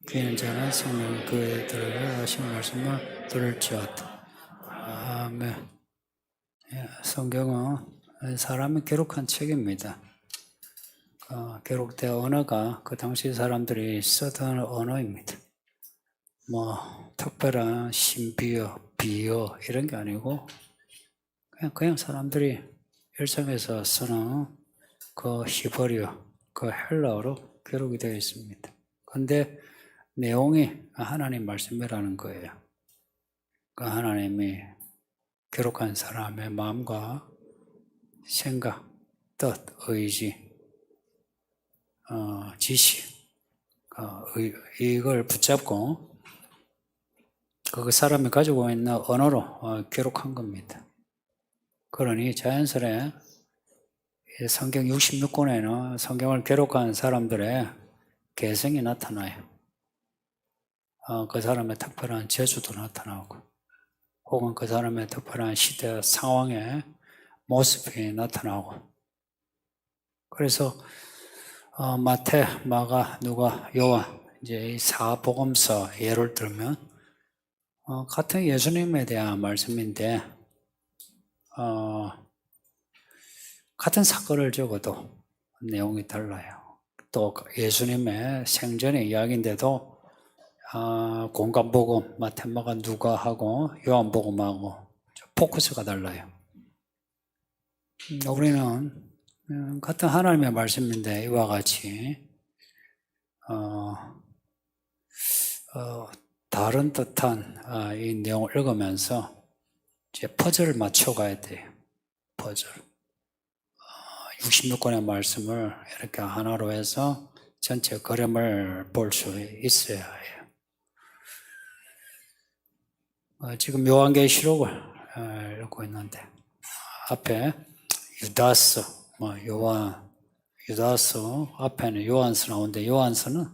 귀한 자는 성령 교회에 들어가 하신 말씀을 들을지어다. 아멘. 성경은 사람이 기록한 책입니다. 기록된 언어가 그 당시 사람들이 쓰던 언어입니다. 특별한 신비어, 비어 이런 게 아니고 그냥 사람들이 일상에서 쓰는 그 히브리어, 그 헬라어로 기록이 되어 있습니다. 그런데 내용이 하나님 말씀이라는 거예요. 그 하나님이 기록한 사람의 마음과 생각, 뜻, 의지, 지시, 이걸 붙잡고 그 사람이 가지고 있는 언어로 기록한 겁니다. 그러니 자연스레 성경 66권에는 성경을 기록한 사람들의 개성이 나타나요. 그 사람의 특별한 재주도 나타나고 혹은 그 사람의 특별한 시대 상황의 모습이 나타나고 그래서 마태, 마가, 누가, 요한 이제 이 사복음서 예를 들면 같은 예수님에 대한 말씀인데 같은 사건을 적어도 내용이 달라요. 또 예수님의 생전의 이야기인데도 공간복음, 마태, 마가, 누가하고 요한복음하고 포커스가 달라요. 우리는 같은 하나님의 말씀인데 이와 같이 다른 듯한 이 내용을 읽으면서 이제 퍼즐을 맞춰가야 돼요. 퍼즐. 66권의 말씀을 이렇게 하나로 해서 전체 그림을 볼 수 있어야 해요. 지금 요한계시록을 읽고 있는데 앞에 유다서, 요한, 유다서 앞에는 요한서 나오는데 요한서는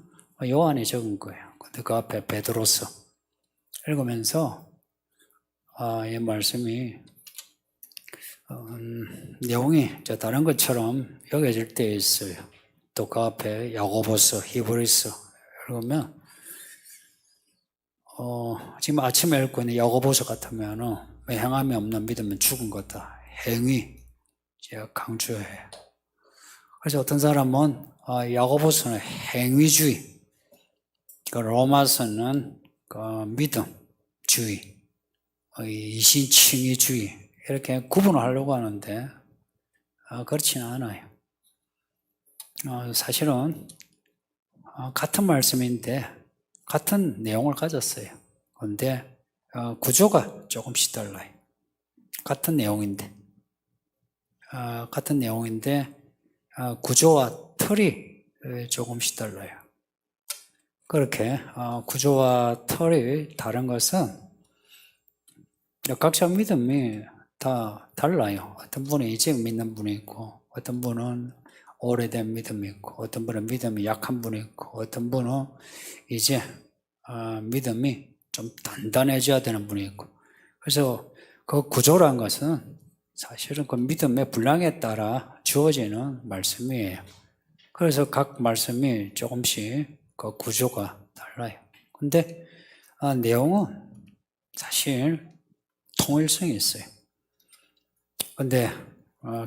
요한이 적은 거예요. 근데 그 앞에 베드로서 읽으면서 이 말씀이 내용이 다른 것처럼 여겨질 때 있어요. 또 그 앞에 야고보서, 히브리서 읽으면 지금 아침에 읽고 있는 야고보서 같으면 행함이 없는 믿으면 죽은 거다. 행위 제가 강조해요. 그래서 어떤 사람은 야고보서는 행위주의, 로마서는 믿음주의, 이신칭의주의 이렇게 구분을 하려고 하는데 그렇지는 않아요. 사실은 같은 말씀인데 같은 내용을 가졌어요. 그런데 구조가 조금씩 달라요. 같은 내용인데 구조와 틀이 조금씩 달라요. 그렇게 구조와 틀이 다른 것은 각자 믿음이 다 달라요. 어떤 분은 이제 믿는 분이 있고 어떤 분은 오래된 믿음이 있고 어떤 분은 믿음이 약한 분이 있고 어떤 분은 이제 믿음이 좀 단단해져야 되는 분이 있고 그래서 그 구조란 것은 사실은 그 믿음의 분량에 따라 주어지는 말씀이에요. 그래서 각 말씀이 조금씩 그 구조가 달라요. 근데 내용은 사실 통일성이 있어요. 근데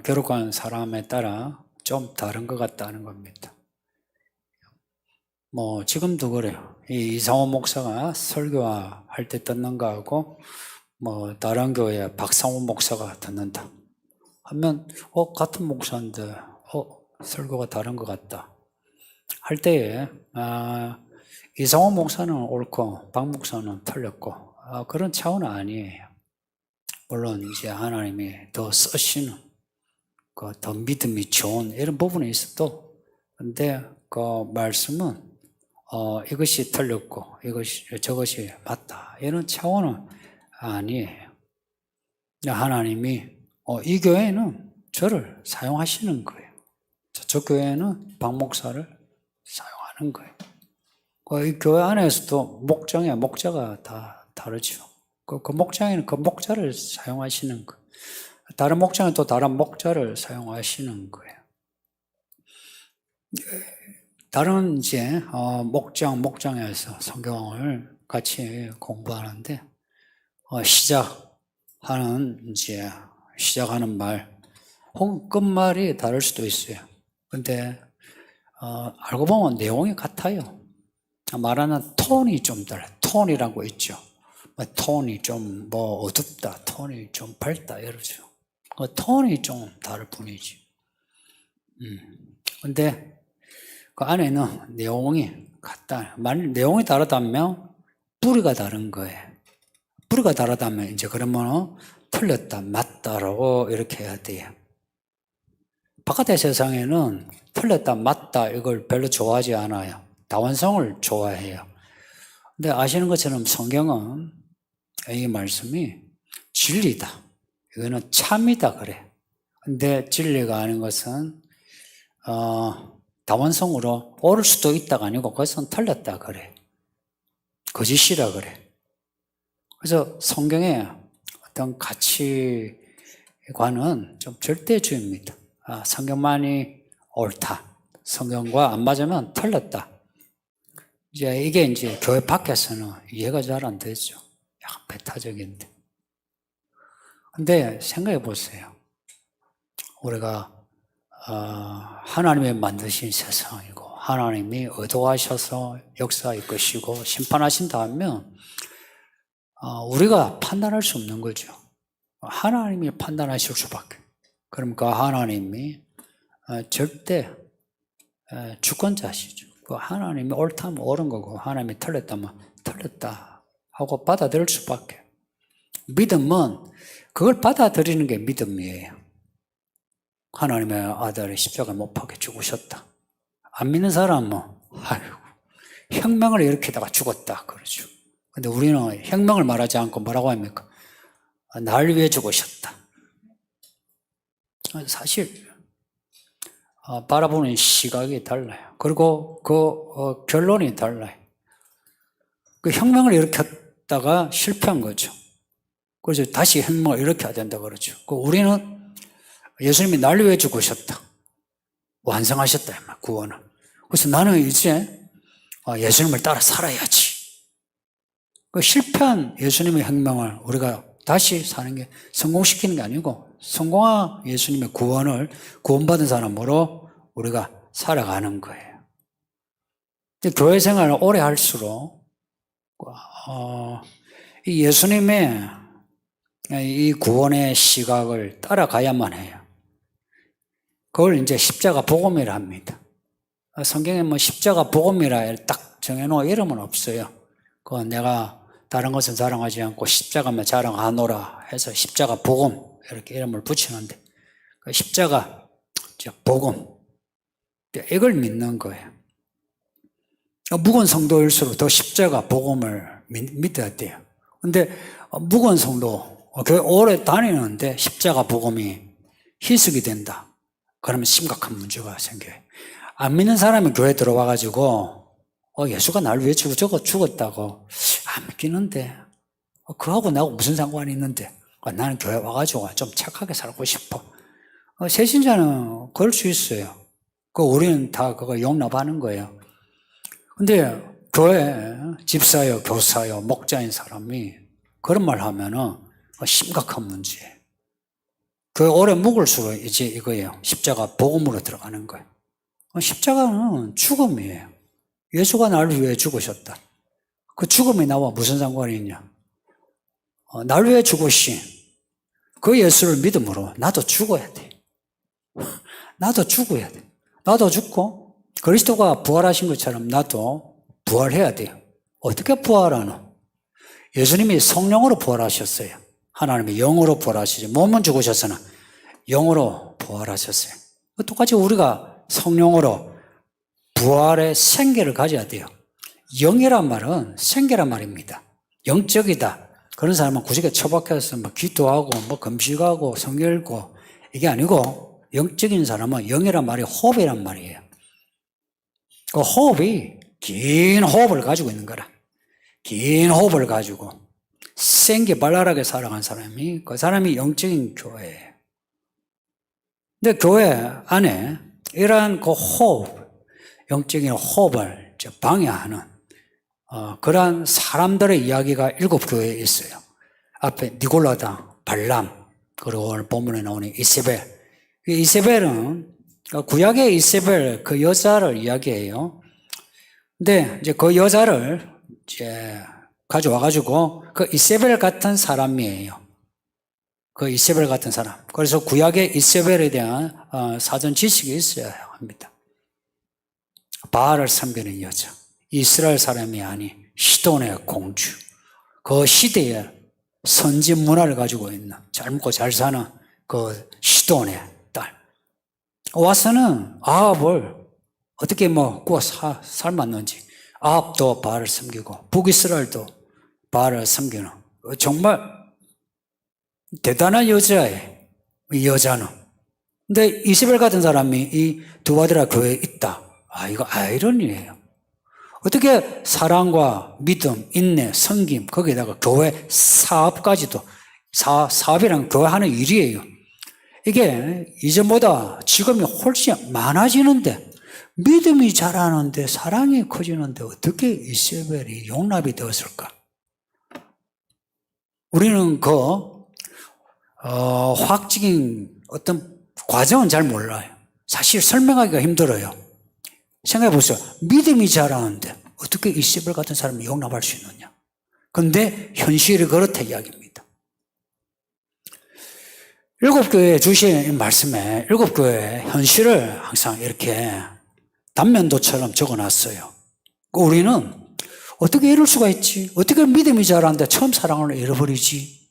기록한 사람에 따라 좀 다른 것 같다는 겁니다. 지금도 그래요. 이 이상호 목사가 설교할 때 듣는 거하고 다른 교회 박상호 목사가 듣는다 하면 같은 목사인데 설교가 다른 것 같다 할 때에 이상호 목사는 옳고 박 목사는 틀렸고 그런 차원은 아니에요. 물론 이제 하나님이 더 쓰시는 더 믿음이 좋은 이런 부분이 있어도 근데 그 말씀은 이것이 틀렸고 저것이 맞다 이런 차원은 아니에요. 하나님이 이 교회는 저를 사용하시는 거예요. 저쪽 교회는 박 목사를 사용하는 거예요. 이 교회 안에서도 목장의 목자가 다 다르죠. 그 목장에는 그 목자를 사용하시는 거예요. 다른 목장은 또 다른 목자를 사용하시는 거예요. 다른 이제 목장에서 성경을 같이 공부하는데 시작하는 말 혹은 끝말이 다를 수도 있어요. 근데 알고 보면 내용이 같아요. 말하는 톤이 좀 달라요. 톤이라고 있죠. 톤이 좀 어둡다, 톤이 좀 밝다 이러죠. 톤이 좀 다를 뿐이지. 근데 그 안에는 내용이 같다. 만약 내용이 다르다면 뿌리가 다른 거예요. 뿌리가 다르다면 이제 그러면 틀렸다, 맞다라고 이렇게 해야 돼요. 바깥의 세상에는 틀렸다, 맞다 이걸 별로 좋아하지 않아요. 다원성을 좋아해요. 근데 아시는 것처럼 성경은 이 말씀이 진리다. 이거는 참이다 그래. 근데 진리가 아닌 것은 다원성으로 옳을 수도 있다가 아니고 그것은 틀렸다 그래. 거짓이라 그래. 그래서 성경의 어떤 가치관은 좀 절대주의입니다. 성경만이 옳다. 성경과 안 맞으면 틀렸다. 이게 이제 교회 밖에서는 이해가 잘 안 되죠. 약간 배타적인데. 근데 생각해 보세요. 우리가 하나님이 만드신 세상이고 하나님이 의도하셔서 역사 이끄시고 심판하신다 하면 우리가 판단할 수 없는 거죠. 하나님이 판단하실 수밖에. 그러니까 하나님이 절대 주권자시죠. 하나님이 옳다면 옳은 거고 하나님이 틀렸다면 틀렸다 하고 받아들일 수밖에. 믿음은 그걸 받아들이는 게 믿음이에요. 하나님의 아들이 십자가에 못 박혀 죽으셨다. 안 믿는 사람은 아이고 혁명을 일으키다가 죽었다 그러죠. 근데 우리는 혁명을 말하지 않고 뭐라고 합니까? 날 위해 죽으셨다. 사실 바라보는 시각이 달라요. 그리고 그 결론이 달라요. 그 혁명을 일으켰다가 실패한 거죠. 그래서 다시 혁명을 일으켜야 된다 그러죠. 우리는 예수님이 날 위해 죽으셨다. 완성하셨다. 구원을. 그래서 나는 이제 예수님을 따라 살아야지. 그 실패한 예수님의 혁명을 우리가 다시 사는 게 성공시키는 게 아니고 성공한 예수님의 구원을 구원받은 사람으로 우리가 살아가는 거예요. 교회 생활을 오래 할수록 이 예수님의 이 구원의 시각을 따라가야만 해요. 그걸 이제 십자가 복음이라 합니다. 성경에 십자가 복음이라 딱 정해놓은 이름은 없어요. 내가 다른 것은 자랑하지 않고 십자가만 자랑하노라 해서 십자가 복음 이렇게 이름을 붙이는데 십자가 복음 이걸 믿는 거예요. 묵은 성도일수록 더 십자가 복음을 믿어야 돼요. 근데 묵은 성도 교회 오래 다니는데 십자가 복음이 희석이 된다. 그러면 심각한 문제가 생겨요. 안 믿는 사람이 교회 들어와가지고 예수가 날 위해 죽었다고 안 믿기는데 그하고 나하고 무슨 상관이 있는데 나는 교회 와가지고 좀 착하게 살고 싶어. 새 신자는 그럴 수 있어요. 우리는 다 그거 용납하는 거예요. 근데 교회 집사요, 교사요, 목자인 사람이 그런 말 하면은 심각한 문제예요. 교회 오래 묵을수록 이제 이거예요. 십자가 복음으로 들어가는 거예요. 십자가는 죽음이에요. 예수가 나를 위해 죽으셨다. 그 죽음이 나와 무슨 상관이 있냐? 날 위해 죽으신 그 예수를 믿음으로 나도 죽어야 돼. 나도 죽어야 돼. 나도 죽고 그리스도가 부활하신 것처럼 나도 부활해야 돼요. 어떻게 부활하노? 예수님이 성령으로 부활하셨어요. 하나님이 영으로 부활하시죠. 몸은 죽으셨으나 영으로 부활하셨어요. 똑같이 우리가 성령으로 부활의 생계를 가져야 돼요. 영이란 말은 생계란 말입니다. 영적이다. 그런 사람은 구석에 처박혀서 기도하고 금식하고 성경 읽고 이게 아니고 영적인 사람은 영이란 말이 호흡이란 말이에요. 그 호흡이 긴 호흡을 가지고 있는 거라. 긴 호흡을 가지고 생기발랄하게 살아간 사람이 그 사람이 영적인 교회예요. 근데 교회 안에 이러한 그 호흡, 영적인 호흡을 방해하는 그러한 사람들의 이야기가 7교회에 있어요. 앞에 니골라당, 발람, 그리고 오늘 본문에 나오는 이세벨. 이세벨은 구약의 이세벨 그 여자를 이야기해요. 근데 이제 그 여자를 이제 가져와가지고 그 이세벨 같은 사람이에요. 그 이세벨 같은 사람. 그래서 구약의 이세벨에 대한 사전 지식이 있어야 합니다. 바알을 섬기는 여자. 이스라엘 사람이 아닌 시돈의 공주. 그 시대에 선진 문화를 가지고 있는 잘 먹고 잘 사는 그 시돈의 딸. 와서는 아합을 어떻게 구워 삶았는지. 아합도 바알을 섬기고 북이스라엘도 바알을 섬기는 정말 대단한 여자예요. 이 여자는. 근데 이세벨 같은 사람이 이 두아드라 교회에 있다. 이거 아이러니예요. 어떻게 사랑과 믿음, 인내, 섬김 거기에다가 교회 사업까지도 사업이란 교회하는 일이에요. 이게 이전보다 지금이 훨씬 많아지는데 믿음이 자라는데 사랑이 커지는데 어떻게 이세벨이 용납이 되었을까? 우리는 화학적인 어떤 과정은 잘 몰라요. 사실 설명하기가 힘들어요. 생각해 보세요. 믿음이 자라는데 어떻게 이세벨 같은 사람을 용납할 수 있느냐? 그런데 현실이 그렇다 이야기입니다. 7교회에 주신 말씀에 7교회의 현실을 항상 이렇게 단면도처럼 적어놨어요. 우리는 어떻게 이럴 수가 있지? 어떻게 믿음이 자라는데 처음 사랑을 잃어버리지?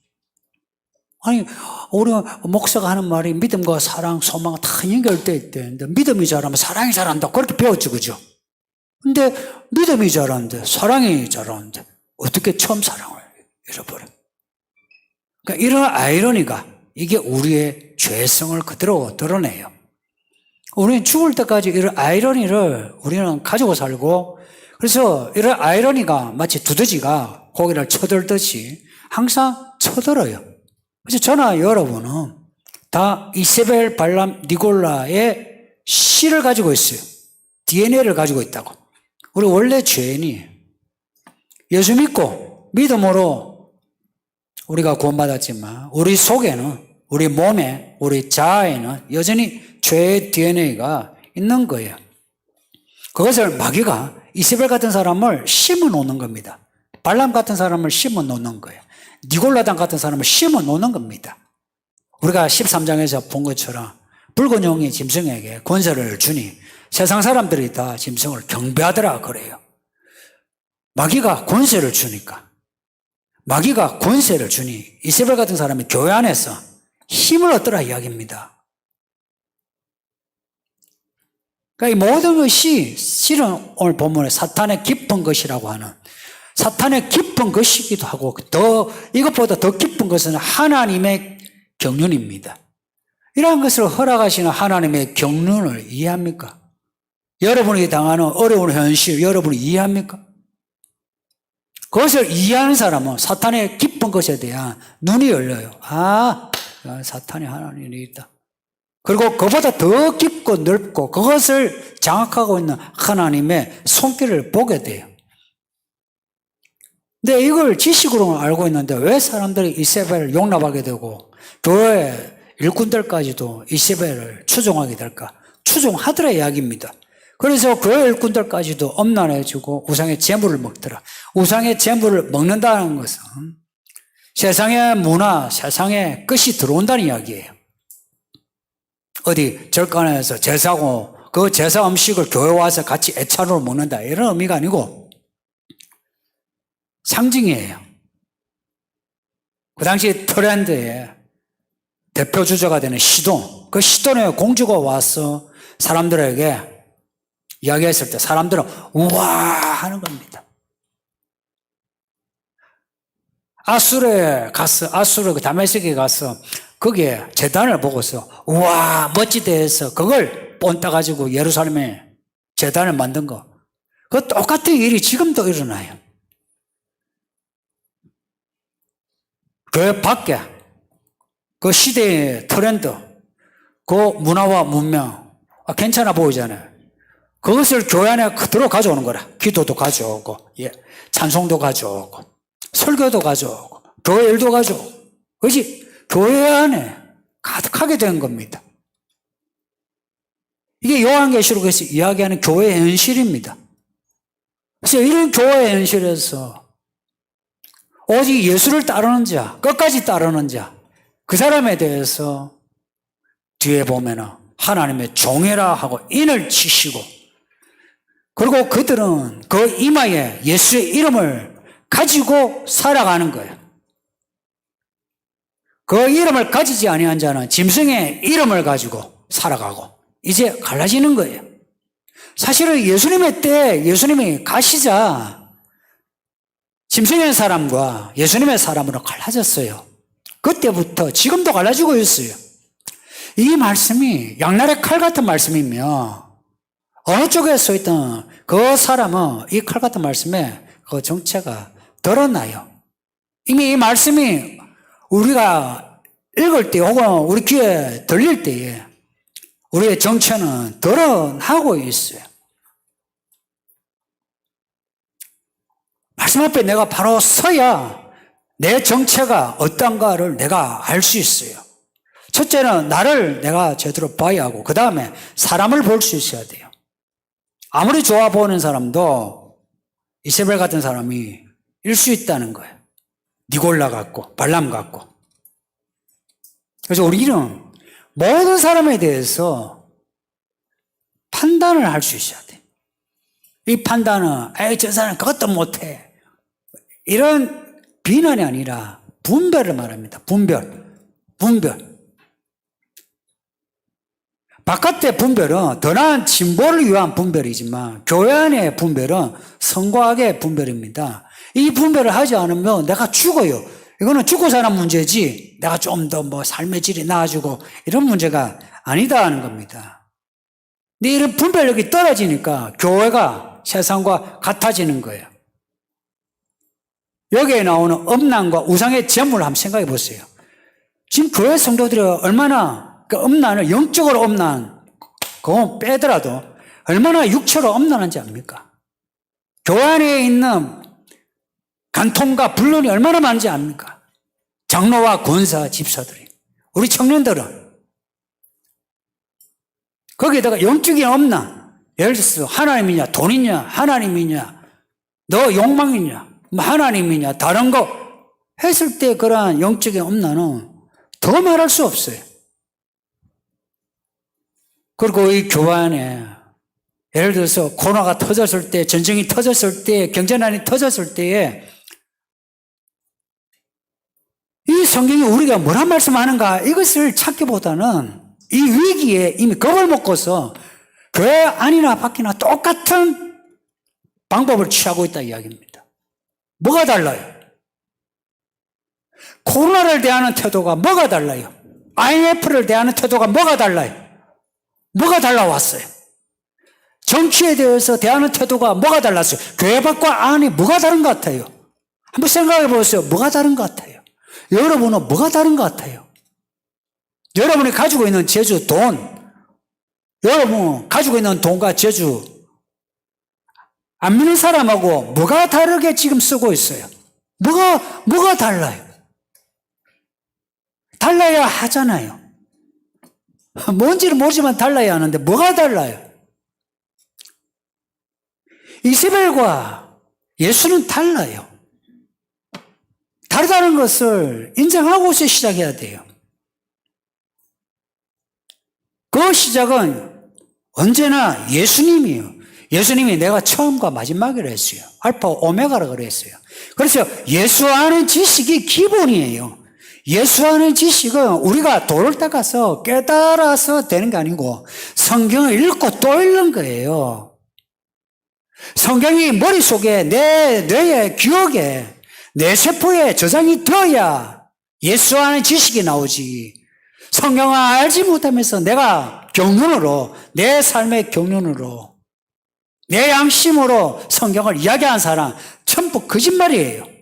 아니, 우리 목사가 하는 말이 믿음과 사랑, 소망 다 연결되어 있대는데 믿음이 자라면 사랑이 자란다. 그렇게 배웠지, 그죠? 근데 믿음이 자라는데 사랑이 자라는데 어떻게 처음 사랑을 잃어버려? 그러니까 이런 아이러니가 이게 우리의 죄성을 그대로 드러내요. 우리는 죽을 때까지 이런 아이러니를 우리는 가지고 살고, 그래서 이런 아이러니가 마치 두더지가 고기를 쳐들듯이 항상 쳐들어요. 그래서 저나 여러분은 다 이세벨, 발람, 니골라의 씨를 가지고 있어요. DNA를 가지고 있다고. 우리 원래 죄인이 예수 믿고 믿음으로 우리가 구원받았지만 우리 속에는, 우리 몸에, 우리 자아에는 여전히 죄의 DNA가 있는 거예요. 그것을 마귀가 이세벨 같은 사람을 심어 놓는 겁니다. 발람 같은 사람을 심어 놓는 거예요. 니골라당 같은 사람을 심어 놓는 겁니다. 우리가 13장에서 본 것처럼 붉은 용이 짐승에게 권세를 주니 세상 사람들이 다 짐승을 경배하더라 그래요. 마귀가 권세를 주니까, 마귀가 권세를 주니 이세벨 같은 사람이 교회 안에서 힘을 얻더라 이야기입니다. 그러니까 이 모든 것이 실은 오늘 본문에 사탄의 깊은 것이라고 하는, 사탄의 깊은 것이기도 하고 이것보다 더 깊은 것은 하나님의 경륜입니다. 이러한 것을 허락하시는 하나님의 경륜을 이해합니까? 여러분이 당하는 어려운 현실 여러분이 이해합니까? 그것을 이해하는 사람은 사탄의 깊은 것에 대한 눈이 열려요. 사탄이 하나님이 있다. 그리고 그보다 더 깊고 넓고 그것을 장악하고 있는 하나님의 손길을 보게 돼요. 근데 이걸 지식으로는 알고 있는데 왜 사람들이 이세벨을 용납하게 되고 교회 일꾼들까지도 이세벨을 추종하게 될까? 추종하더라 이야기입니다. 그래서 교회 일꾼들까지도 엄난해지고 우상의 재물을 먹더라. 우상의 재물을 먹는다는 것은 세상의 문화, 세상의 끝이 들어온다는 이야기예요. 어디 절간에서 제사고 그 제사 음식을 교회 와서 같이 애찬으로 먹는다 이런 의미가 아니고 상징이에요. 그 당시 트렌드의 대표 주자가 되는 시돈, 그 시돈의 공주가 와서 사람들에게 이야기했을 때 사람들은 우와 하는 겁니다. 아수르 그 다메섹에 가서 거기에 제단을 보고서 우와 멋지다 해서 그걸 본따가지고 예루살렘에 제단을 만든 거. 그 똑같은 일이 지금도 일어나요. 그 밖에 그 시대의 트렌드, 그 문화와 문명 괜찮아 보이잖아요. 그것을 교회 안에 그대로 가져오는 거라. 기도도 가져오고, 예, 찬송도 가져오고, 설교도 가져오고, 교회 일도 가져오고, 그것이 교회 안에 가득하게 된 겁니다. 이게 요한계시록에서 이야기하는 교회의 현실입니다. 그래서 이런 교회의 현실에서 오직 예수를 따르는 자, 끝까지 따르는 자, 그 사람에 대해서 뒤에 보면은 하나님의 종이라 하고 인을 치시고, 그리고 그들은 그 이마에 예수의 이름을 가지고 살아가는 거예요. 그 이름을 가지지 아니한 자는 짐승의 이름을 가지고 살아가고, 이제 갈라지는 거예요. 사실은 예수님의 때 예수님이 가시자 짐승의 사람과 예수님의 사람으로 갈라졌어요. 그때부터 지금도 갈라지고 있어요. 이 말씀이 양날의 칼 같은 말씀이며 어느 쪽에 서 있던 그 사람은 이 칼 같은 말씀에 그 정체가 드러나요. 이미 이 말씀이 우리가 읽을 때 혹은 우리 귀에 들릴 때에 우리의 정체는 드러나고 있어요. 말씀 앞에 내가 바로 서야 내 정체가 어떤가를 내가 알 수 있어요. 첫째는 나를 내가 제대로 봐야 하고, 그 다음에 사람을 볼 수 있어야 돼요. 아무리 좋아 보이는 사람도 이세벨 같은 사람이 일 수 있다는 거예요. 니골라 같고 발람 같고. 그래서 우리는 모든 사람에 대해서 판단을 할 수 있어야 돼. 이 판단은 에이 저 사람 그것도 못해, 이런 비난이 아니라 분별을 말합니다. 분별. 바깥의 분별은 더 나은 진보를 위한 분별이지만 교회 안의 분별은 성과학의 분별입니다. 이 분별을 하지 않으면 내가 죽어요. 이거는 죽고 사는 문제지 내가 좀 더 뭐 삶의 질이 나아지고 이런 문제가 아니다 하는 겁니다. 근데 이런 분별력이 떨어지니까 교회가 세상과 같아지는 거예요. 여기에 나오는 음란과 우상의 제물을 한번 생각해 보세요. 지금 교회 성도들이 얼마나 그 음란을 영적으로 음란, 그건 빼더라도 얼마나 육체로 음란한지 압니까? 교회 안에 있는 간통과 불륜이 얼마나 많은지 압니까? 장로와 권사, 집사들이. 우리 청년들은 거기에다가 영적인 음란, 예를 들어서 하나님이냐 돈이냐 하나님이냐 너 욕망이냐 뭐 하나님이냐 다른 거 했을 때 그러한 영적인 음란은 더 말할 수 없어요. 그리고 이 교회 안에 예를 들어서 코로나가 터졌을 때, 전쟁이 터졌을 때, 경제난이 터졌을 때에 이 성경이 우리가 뭐란 말씀하는가 이것을 찾기보다는 이 위기에 이미 겁을 먹고서 교회 안이나 밖이나 똑같은 방법을 취하고 있다 이야기입니다. 뭐가 달라요? 코로나를 대하는 태도가 뭐가 달라요? IMF를 대하는 태도가 뭐가 달라요? 뭐가 달라왔어요? 정치에 대해서 대하는 태도가 뭐가 달랐어요? 교회 밖과 안이 뭐가 다른 것 같아요? 한번 생각해 보세요. 뭐가 다른 것 같아요? 여러분은 뭐가 다른 것 같아요? 여러분이 가지고 있는 재주, 돈, 여러분 가지고 있는 돈과 재주, 안 믿는 사람하고 뭐가 다르게 지금 쓰고 있어요? 뭐가 달라요? 달라야 하잖아요. 뭔지는 모르지만 달라야 하는데 뭐가 달라요? 이세벨과 예수는 달라요. 다르다는 것을 인정하고서 시작해야 돼요. 그 시작은 언제나 예수님이에요. 예수님이 내가 처음과 마지막이라 했어요. 알파 오메가라 그랬어요. 그래서 예수 아는 지식이 기본이에요. 예수 아는 지식은 우리가 도를 닦아서 깨달아서 되는 게 아니고 성경을 읽고 또 읽는 거예요. 성경이 머릿속에 내 뇌에 기억에 내 세포에 저장이 되어야 예수 아는 지식이 나오지. 성경을 알지 못하면서 내가 경륜으로, 내 삶의 경륜으로, 내 양심으로 성경을 이야기하는 사람 전부 거짓말이에요.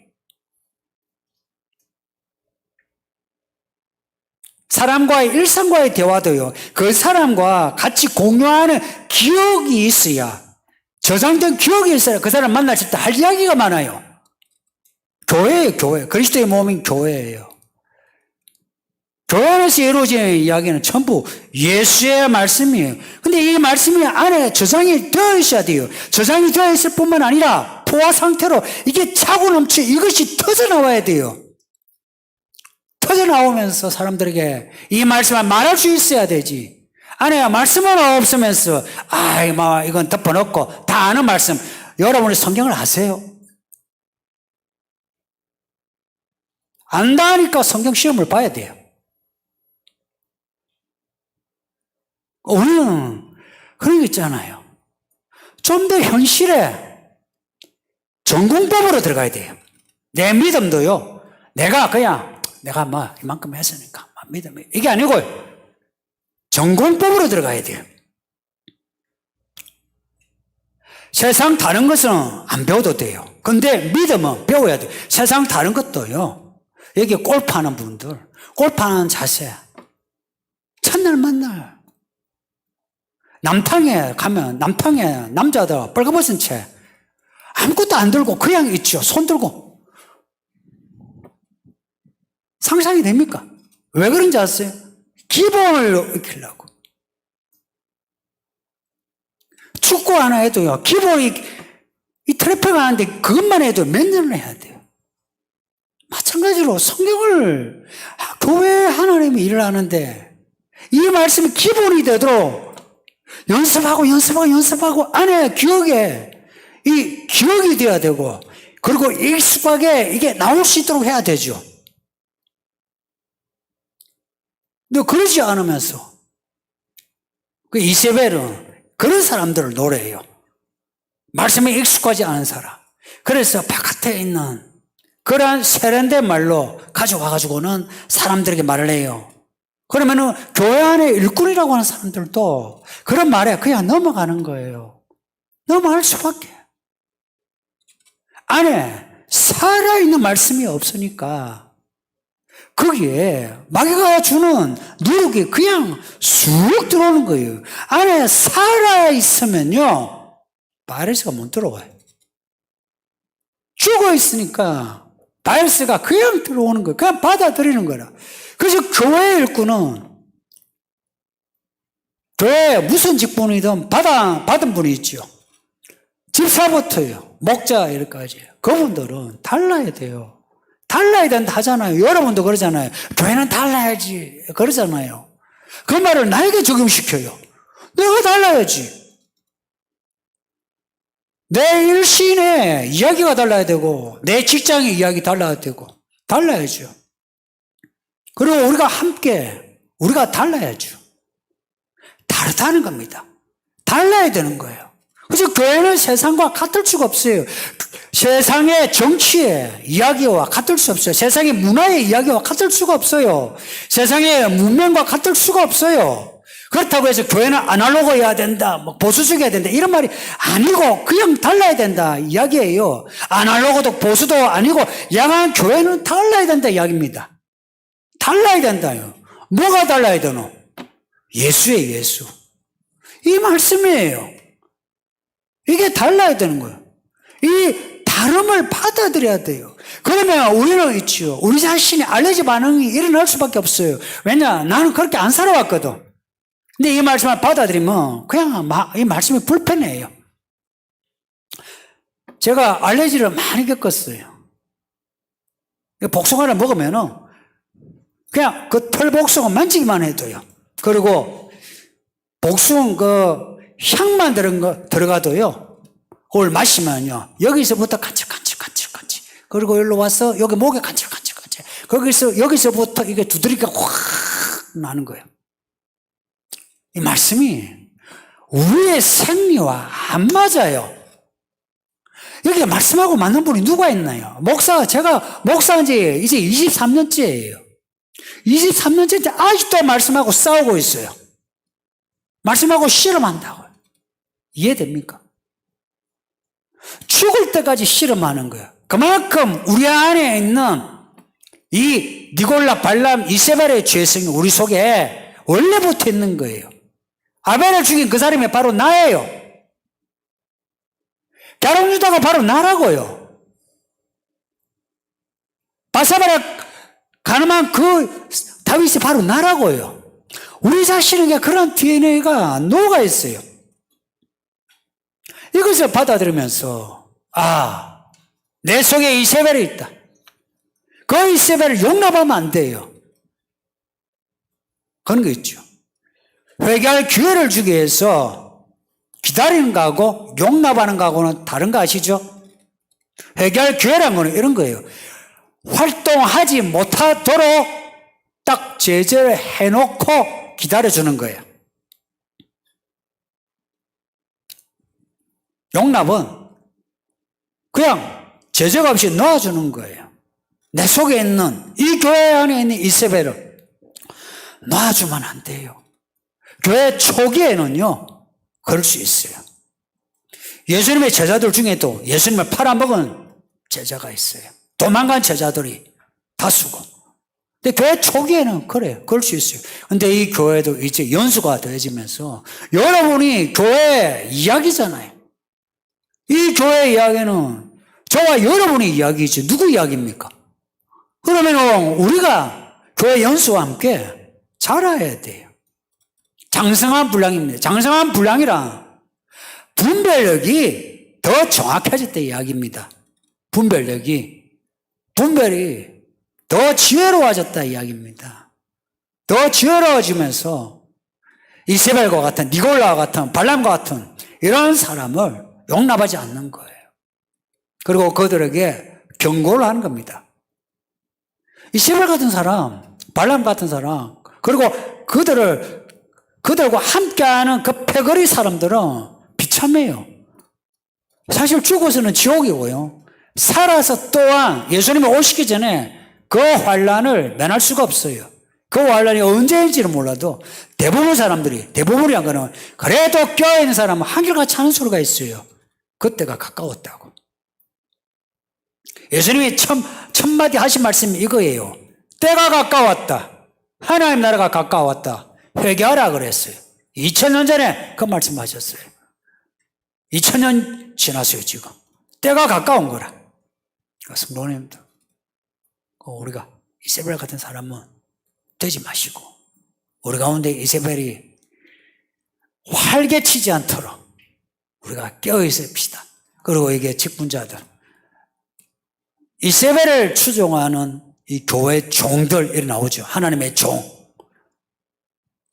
사람과의 일상과의 대화도요. 그 사람과 같이 공유하는 기억이 있어야, 저장된 기억이 있어야 그 사람 만났을 때 할 이야기가 많아요. 교회예요, 교회. 그리스도의 몸인 교회예요. 교회 안에서 이루어지는 이야기는 전부 예수의 말씀이에요. 근데 이 말씀이 안에 저장이 되어 있어야 돼요. 저장이 되어 있을 뿐만 아니라 포화 상태로 이게 차고 넘쳐 이것이 터져나와야 돼요. 터져나오면서 사람들에게 이 말씀을 말할 수 있어야 되지. 안에 말씀은 없으면서 이건 덮어놓고 다 아는 말씀. 여러분이 성경을 아세요? 안다니까 성경 시험을 봐야 돼요. 우리는 그런 게 있잖아요. 좀 더 현실에 전공법으로 들어가야 돼요. 내 믿음도요. 내가 이만큼 했으니까 믿음이 이게 아니고 전공법으로 들어가야 돼요. 세상 다른 것은 안 배워도 돼요. 근데 믿음은 배워야 돼요. 세상 다른 것도요. 여기 골프하는 분들, 골프하는 자세, 첫날 만날 남탕에 가면 남탕에 남자들 빨가벗은 채 아무것도 안 들고 그냥 있죠. 손 들고. 상상이 됩니까? 왜 그런지 아세요? 기본을 익히려고. 축구 하나 해도요. 기본이 이 트래픽 하는데 그것만 해도 몇 년을 해야 돼요. 마찬가지로 성경을 교회 하나님이 일을 하는데 이 말씀이 기본이 되도록 연습하고 안에 기억에 이 기억이 돼야 되고 그리고 익숙하게 이게 나올 수 있도록 해야 되죠. 근데 그러지 않으면서 그 이세벨은 그런 사람들을 노래해요. 말씀에 익숙하지 않은 사람. 그래서 바깥에 있는 그러한 세련된 말로 가져와가지고는 사람들에게 말을 해요. 그러면은 교회 안에 일꾼이라고 하는 사람들도 그런 말에 그냥 넘어가는 거예요. 넘어갈 수밖에. 안에 살아있는 말씀이 없으니까 거기에 마귀가 주는 누룩이 그냥 쑥 들어오는 거예요. 안에 살아있으면요 바이러스가 못 들어와요. 죽어있으니까 바이러스가 그냥 들어오는 거예요. 그냥 받아들이는 거라. 그래서 교회 일꾼은 교회에 무슨 직분이든 받은 분이 있죠. 집사부터요. 목자 이렇게까지. 그분들은 달라야 돼요. 달라야 된다 하잖아요. 여러분도 그러잖아요. 교회는 달라야지. 그러잖아요. 그 말을 나에게 적용시켜요. 내가 달라야지. 내 일신의 이야기가 달라야 되고 내 직장의 이야기 달라야 되고 달라야죠. 그리고 우리가 함께 우리가 달라야죠. 다르다는 겁니다. 달라야 되는 거예요. 그래서 교회는 세상과 같을 수가 없어요. 세상의 정치의 이야기와 같을 수 없어요. 세상의 문화의 이야기와 같을 수가 없어요. 세상의 문명과 같을 수가 없어요. 그렇다고 해서 교회는 아날로그여야 된다, 보수적이어야 된다 이런 말이 아니고 그냥 달라야 된다 이야기예요. 아날로그도 보수도 아니고 양한 교회는 달라야 된다 이야기입니다. 달라야 된다요. 뭐가 달라야 되노? 예수예요, 예수. 이 말씀이에요. 이게 달라야 되는 거예요. 이 다름을 받아들여야 돼요. 그러면 우리는 있지요. 우리 자신이 알레르기 반응이 일어날 수밖에 없어요. 왜냐? 나는 그렇게 안 살아왔거든. 근데 이 말씀을 받아들이면 그냥 이 말씀이 불편해요. 제가 알레르기를 많이 겪었어요. 복숭아를 먹으면은 그냥 그 털복숭아 만지기만 해도요. 그리고 복숭아 그 향만 들어가도요. 그걸 마시면요. 여기서부터 간질간질. 그리고 여기로 와서 여기 목에 간질간질. 여기서부터 이게 두드리기가 확 나는 거예요. 이 말씀이 우리의 생리와 안 맞아요. 여기 말씀하고 맞는 분이 누가 있나요? 제가 목사한 지 이제 23년째예요. 23년째 아직도 말씀하고 싸우고 있어요. 말씀하고 실험한다고요. 이해됩니까? 죽을 때까지 실험하는 거예요. 그만큼 우리 안에 있는 이 니골라, 발람, 이세벨의 죄성이 우리 속에 원래부터 있는 거예요. 아벨을 죽인 그 사람이 바로 나예요. 갸름유다가 바로 나라고요. 바사바라 가늠한 그 다윗이 바로 나라고요. 우리 자신에게 그런 DNA가 녹아 있어요. 이것을 받아들이면서 내 속에 이세벨이 있다. 그 이세벨을 용납하면 안 돼요. 그런 거 있죠. 회개할 기회를 주기 위해서 기다리는 거하고 용납하는 거하고는 다른 거 아시죠? 회개할 기회란 거는 이런 거예요. 활동하지 못하도록 딱 제재를 해놓고 기다려주는 거예요. 용납은 그냥 제재가 없이 놓아주는 거예요. 내 속에 있는, 이 교회 안에 있는 이세벨을 놔주면 안 돼요. 교회 초기에는요, 그럴 수 있어요. 예수님의 제자들 중에도 예수님을 팔아먹은 제자가 있어요. 도망간 제자들이 다수고. 근데 교회 초기에는 그래요. 그럴 수 있어요. 근데 이 교회도 이제 연수가 되어지면서 여러분이 교회 이야기잖아요. 이 교회 이야기는 저와 여러분의 이야기지 누구 이야기입니까? 그러면 우리가 교회 연수와 함께 자라야 돼요. 장성한 분량입니다. 장성한 분량이란 분별력이 더 정확해졌다 이야기입니다. 분별이 더 지혜로워졌다 이야기입니다. 더 지혜로워지면서 이세벨과 같은, 니골라와 같은, 발람과 같은 이런 사람을 용납하지 않는 거예요. 그리고 그들에게 경고를 하는 겁니다. 이세벨 같은 사람, 발람 같은 사람, 그리고 그들과 함께하는 그 패거리 사람들은 비참해요. 사실 죽어서는 지옥이고요. 살아서 또한 예수님이 오시기 전에 그 환란을 면할 수가 없어요. 그 환란이 언제인지는 몰라도 대부분이 한 거는 그래도 껴있는 사람은 한결같이 하는 소리가 있어요. 그때가 가까웠다고. 예수님이 첫마디 하신 말씀이 이거예요. 때가 가까웠다. 하나님 나라가 가까웠다. 회개하라 그랬어요. 2000년 전에 그 말씀 하셨어요. 2000년 지났어요, 지금. 때가 가까운 거라. 성도님들, 우리가 이세벨 같은 사람은 되지 마시고, 우리 가운데 이세벨이 활개치지 않도록 우리가 깨어있읍시다. 그리고 이게 직분자들, 이세벨을 추종하는 이 교회 종들, 이렇게 나오죠. 하나님의 종.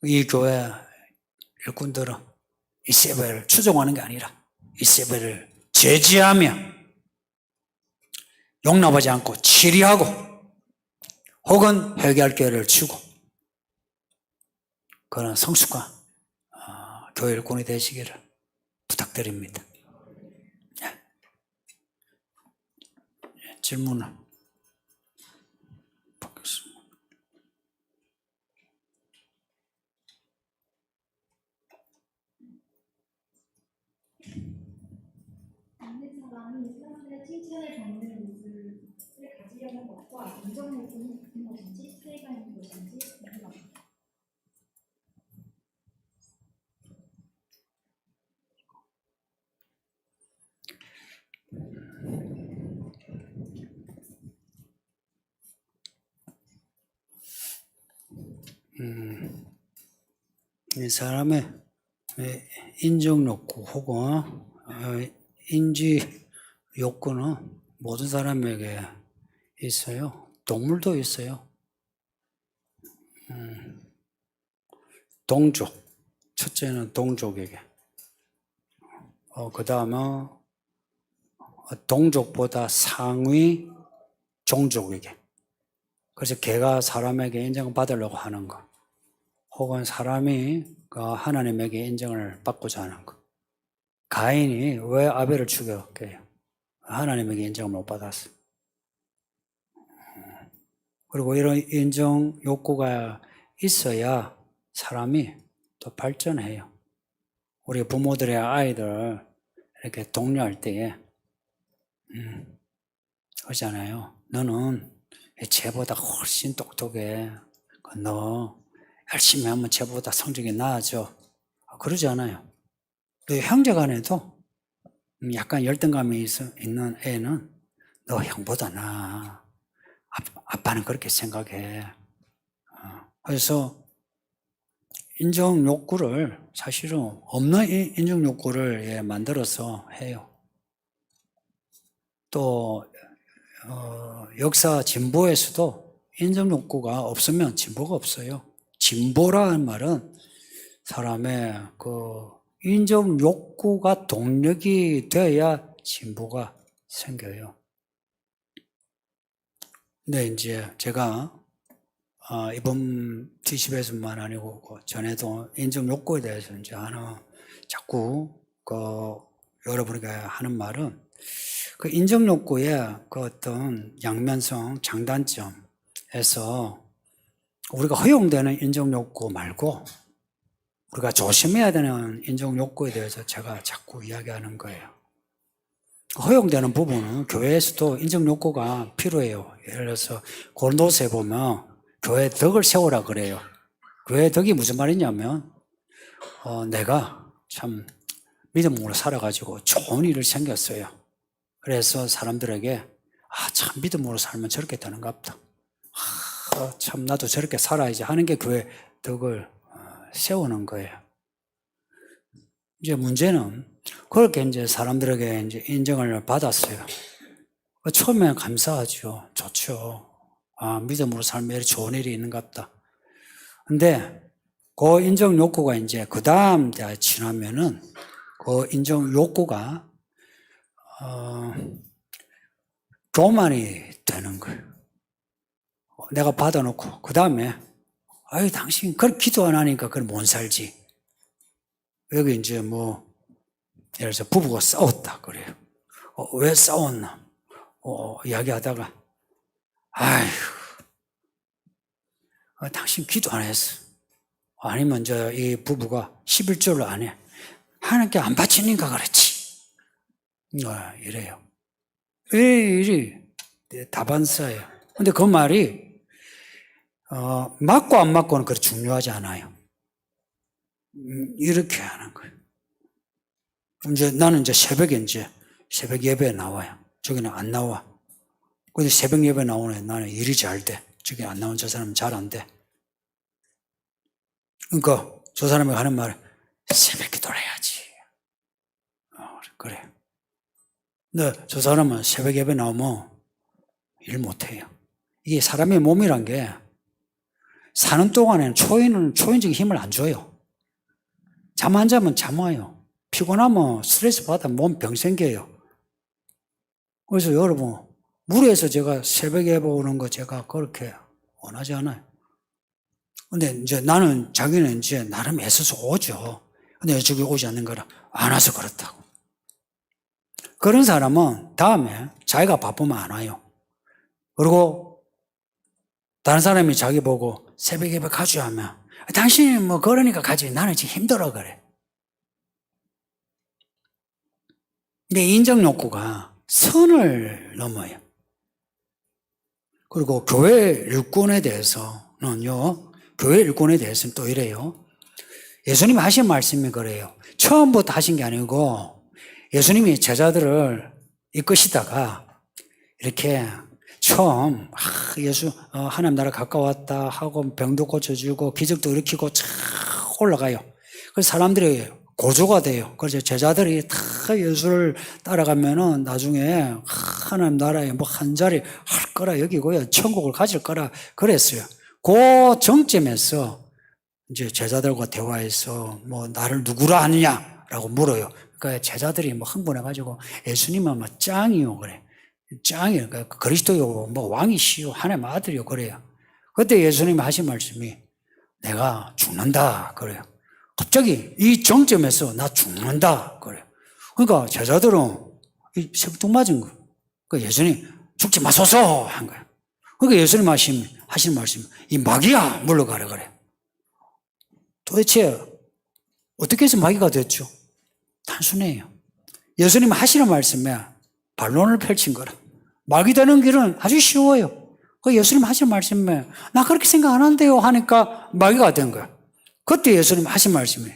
이 교회 일꾼들은 이세벨을 추종하는 게 아니라 이세벨을 제지하며 용납하지 않고 치리하고 혹은 회개할 기회를 주고 그런 성숙한 교회 일꾼이 되시기를 부탁드립니다. 질문을 받겠습니다. 믿는 사람이 사람들의 칭찬을 받는 모습을 가지려는 것과 인정을 주는 것인지 차이가 있는 것인지 궁금합니다. 이 사람의 인정 욕구 혹은 인지 욕구는 모든 사람에게 있어요. 동물도 있어요. 동족. 첫째는 동족에게. 그 다음은 동족보다 상위 종족에게. 그래서 개가 사람에게 인정을 받으려고 하는 거. 혹은 사람이 하나님에게 인정을 받고자 하는 것. 가인이 왜 아벨을 죽였게요? 하나님에게 인정을 못 받았어. 그리고 이런 인정 욕구가 있어야 사람이 또 발전해요. 우리 부모들의 아이들 이렇게 독려할 때에 그러잖아요. 너는 쟤보다 훨씬 똑똑해. 너 열심히 하면 쟤보다 성적이 나아져. 그러지 않아요. 또 형제간에도 약간 열등감이 있는 애는 너 형보다 나아. 아빠는 그렇게 생각해. 그래서 인정 욕구를 사실은 없는 인정 욕구를 만들어서 해요. 또 역사 진보에서도 인정 욕구가 없으면 진보가 없어요. 진보라는 말은 사람의 그 인정 욕구가 동력이 돼야 진보가 생겨요. 근데 이제 제가 이번 T10에서만 아니고 그 전에도 인정 욕구에 대해서 이제 자꾸 여러분에게 하는 말은 그 인정 욕구의 그 어떤 양면성, 장단점에서 우리가 허용되는 인정 욕구 말고 우리가 조심해야 되는 인정 욕구에 대해서 제가 자꾸 이야기하는 거예요. 허용되는 부분은 교회에서도 인정 욕구가 필요해요. 예를 들어서 고린도서에 보면 교회 덕을 세우라 그래요. 교회 덕이 무슨 말이냐면 내가 참 믿음으로 살아가지고 좋은 일을 생겼어요. 그래서 사람들에게 참 믿음으로 살면 저렇게 되는갑다. 참 나도 저렇게 살아야지 하는 게 교회 덕을 세우는 거예요. 이제 문제는 그렇게 이제 사람들에게 이제 인정을 받았어요. 처음에 감사하죠. 좋죠. 믿음으로 살면 이렇게 좋은 일이 있는갑다. 근데 그 인정 욕구가 이제 그 다음 때 지나면은 그 인정 욕구가 교만이 되는 거예요. 내가 받아놓고 그 다음에 당신 그걸 기도 안 하니까 그걸 못 살지. 여기 이제 예를 들어서 부부가 싸웠다 그래요. 왜 싸웠나? 이야기하다가 당신 기도 안 했어. 아니면 이 부부가 11조를 안 해. 하나님께 안 바치니까 그렇지. 이래요. 이리 다반사예요. 근데 그 말이 맞고 안 맞고는 그렇게 중요하지 않아요. 이렇게 하는 거예요. 나는 새벽에 새벽 예배에 나와요. 저기는 안 나와. 근데 새벽 예배 나오네. 나는 일이 잘 돼. 저기 안 나온 저 사람은 잘 안 돼. 그러니까 저 사람이 하는 말은 새벽 기도를 해야지. 그래. 근데 저 사람은 새벽 예배 나오면 일 못해요. 이게 사람의 몸이란 게 사는 동안에는 초인적인 힘을 안 줘요. 잠 안 자면 잠 와요. 피곤하면 스트레스 받아 몸 병 생겨요. 그래서 여러분 무리해서 제가 새벽 예배 오는 거 제가 그렇게 원하지 않아요. 근데 이제 자기는 이제 나름 애써서 오죠. 근데 저기 오지 않는 거라 안 와서 그렇다고. 그런 사람은 다음에 자기가 바쁘면 안 와요. 그리고 다른 사람이 자기 보고 새벽 예배 가지 하면 당신이 그러니까 가지. 나는 지금 힘들어 그래. 근데 인정 욕구가 선을 넘어요. 그리고 교회 일꾼에 대해서는요. 교회 일꾼에 대해서는 또 이래요. 예수님이 하신 말씀이 그래요. 처음부터 하신 게 아니고 예수님이 제자들을 이끄시다가 이렇게 처음 하나님 나라 가까웠다 하고 병도 고쳐주고 기적도 일으키고 쫙 올라가요. 그래서 사람들이 고조가 돼요. 그래서 제자들이 다 예수를 따라가면은 나중에 하나님 나라에 한 자리 할 거라 여기고요. 천국을 가질 거라 그랬어요. 그 정점에서 이제 제자들과 대화해서 나를 누구라 하느냐라고 물어요. 그러니까 제자들이 흥분해가지고 예수님은 짱이요 그래. 짱이요. 그러니까 그리스도요 왕이시요 하나님 아들이요 그래요. 그때 예수님이 하신 말씀이 내가 죽는다 그래요. 갑자기 이 정점에서 나 죽는다 그래요. 그러니까 제자들은 새벽 맞은 거예요. 그러니까 예수님 죽지 마소서 한 거예요. 그러니까 예수님 하신 말씀 이 마귀야 물러가라 그래. 도대체 어떻게 해서 마귀가 됐죠? 단순해요. 예수님 하시는 말씀에 반론을 펼친 거라. 마귀 되는 길은 아주 쉬워요. 그 예수님 하신 말씀에 나 그렇게 생각 안 한대요 하니까 마귀가 된 거야. 그때 예수님 하신 말씀이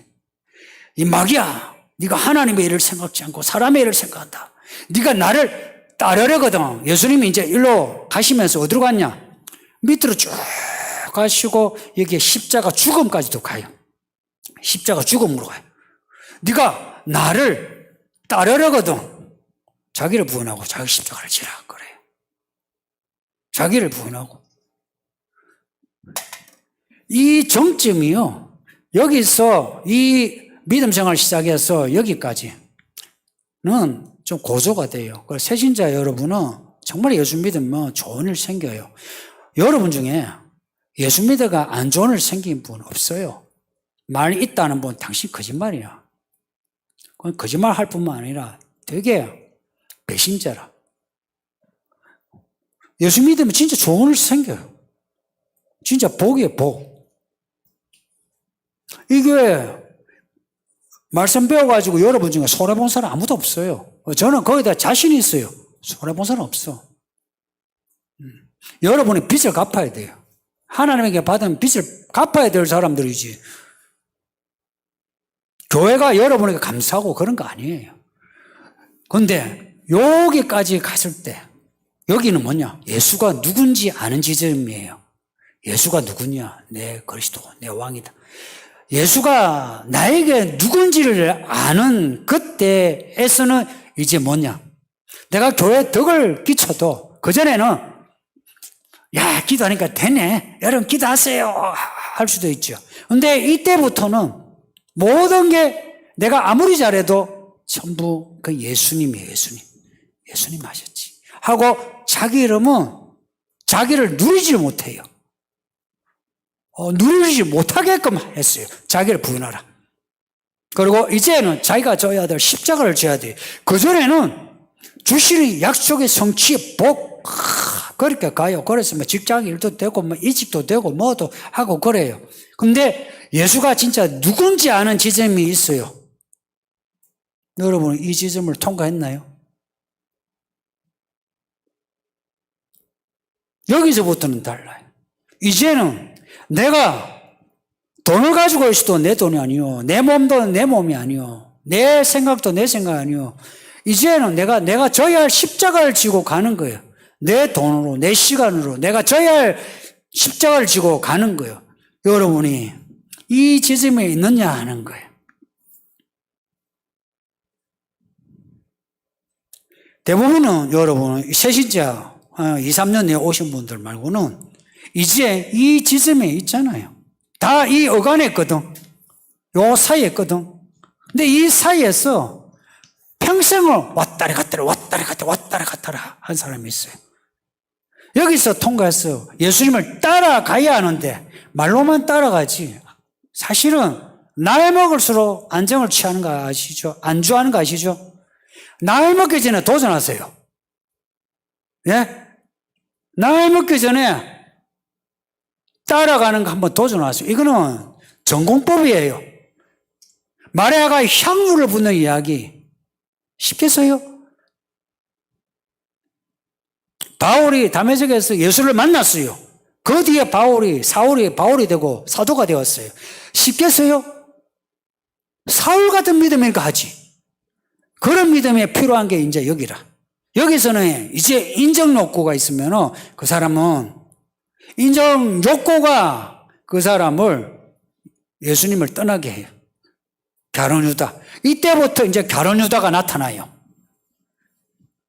이 마귀야, 네가 하나님의 일을 생각지 않고 사람의 일을 생각한다. 네가 나를 따르려거든. 예수님이 이제 일로 가시면서 어디로 갔냐? 밑으로 쭉 가시고 여기에 십자가 죽음까지도 가요. 십자가 죽음으로 가요. 네가 나를 따르려거든. 자기를 부인하고 자기 십자가를 지라 그래요. 자기를 부인하고. 이 정점이요. 여기서 이 믿음 생활 시작해서 여기까지는 좀 고조가 돼요. 그래서 새신자 여러분은 정말 예수 믿으면 좋은 일 생겨요. 여러분 중에 예수 믿어가 안 좋은 일 생긴 분 없어요. 말 있다는 분 당신 거짓말이야. 그건 거짓말 할 뿐만 아니라 되게 배신자라. 예수 믿으면 진짜 좋은 일 생겨요. 진짜 복이에요, 복. 이게 말씀 배워가지고 여러분 중에 손해본 사람 아무도 없어요. 저는 거기다 자신이 있어요. 손해본 사람 없어. 여러분이 빚을 갚아야 돼요. 하나님에게 받은 빚을 갚아야 될 사람들이지. 교회가 여러분에게 감사하고 그런 거 아니에요. 근데 여기까지 갔을 때 여기는 뭐냐? 예수가 누군지 아는 지점이에요. 예수가 누구냐? 내 그리스도, 내 왕이다. 예수가 나에게 누군지를 아는 그때에서는 이제 뭐냐? 내가 교회에 덕을 끼쳐도 그전에는 야, 기도하니까 되네. 여러분 기도하세요. 할 수도 있죠. 근데 이때부터는 모든 게 내가 아무리 잘해도 전부 그 예수님이에요, 예수님. 예수님 하셨지. 하고 자기 이름은 자기를 누리지 못해요. 누리지 못하게끔 했어요. 자기를 부인하라. 그리고 이제는 자기가 져야 될 십자가를 져야 돼요. 그전에는 주시는 약속의 성취의 복, 그렇게 가요. 그래서 뭐 직장 일도 되고, 뭐 이직도 되고, 뭐도 하고 그래요. 근데 예수가 진짜 누군지 아는 지점이 있어요. 여러분, 이 지점을 통과했나요? 여기서부터는 달라요. 이제는 내가 돈을 가지고 있어도 내 돈이 아니요. 내 몸도 내 몸이 아니요. 내 생각도 내 생각이 아니요. 이제는 내가 져야 할 십자가를 지고 가는 거예요. 내 돈으로, 내 시간으로 내가 져야 할 십자가를 지고 가는 거예요. 여러분이 이 지점에 있느냐 하는 거예요. 대부분은 여러분, 새신자 2, 3년 내에 오신 분들 말고는 이제 이 지점에 있잖아요. 다 이 어간에 있거든. 요 사이에 있거든. 근데 이 사이에서 평생을 왔다리 갔다리 한 사람이 있어요. 여기서 통과해서 예수님을 따라가야 하는데 말로만 따라가지 사실은 나이 먹을수록 안정을 취하는 거 아시죠? 안주하는 거 아시죠? 나이 먹기 전에 도전하세요. 예? 나이 먹기 전에 따라가는 거 한번 도전하세요. 이거는 전공법이에요. 마리아가 향유를 붓는 이야기 쉽겠어요? 바울이 다메섹에서 예수를 만났어요. 그 뒤에 사울이 바울이 되고 사도가 되었어요. 쉽겠어요? 사울 같은 믿음이니까 하지. 그런 믿음에 필요한 게 이제 여기라. 여기서는 이제 인정 욕구가 있으면 그 사람은 인정 욕구가 그 사람을 예수님을 떠나게 해요. 갸론유다. 이때부터 이제 갸론유다가 나타나요.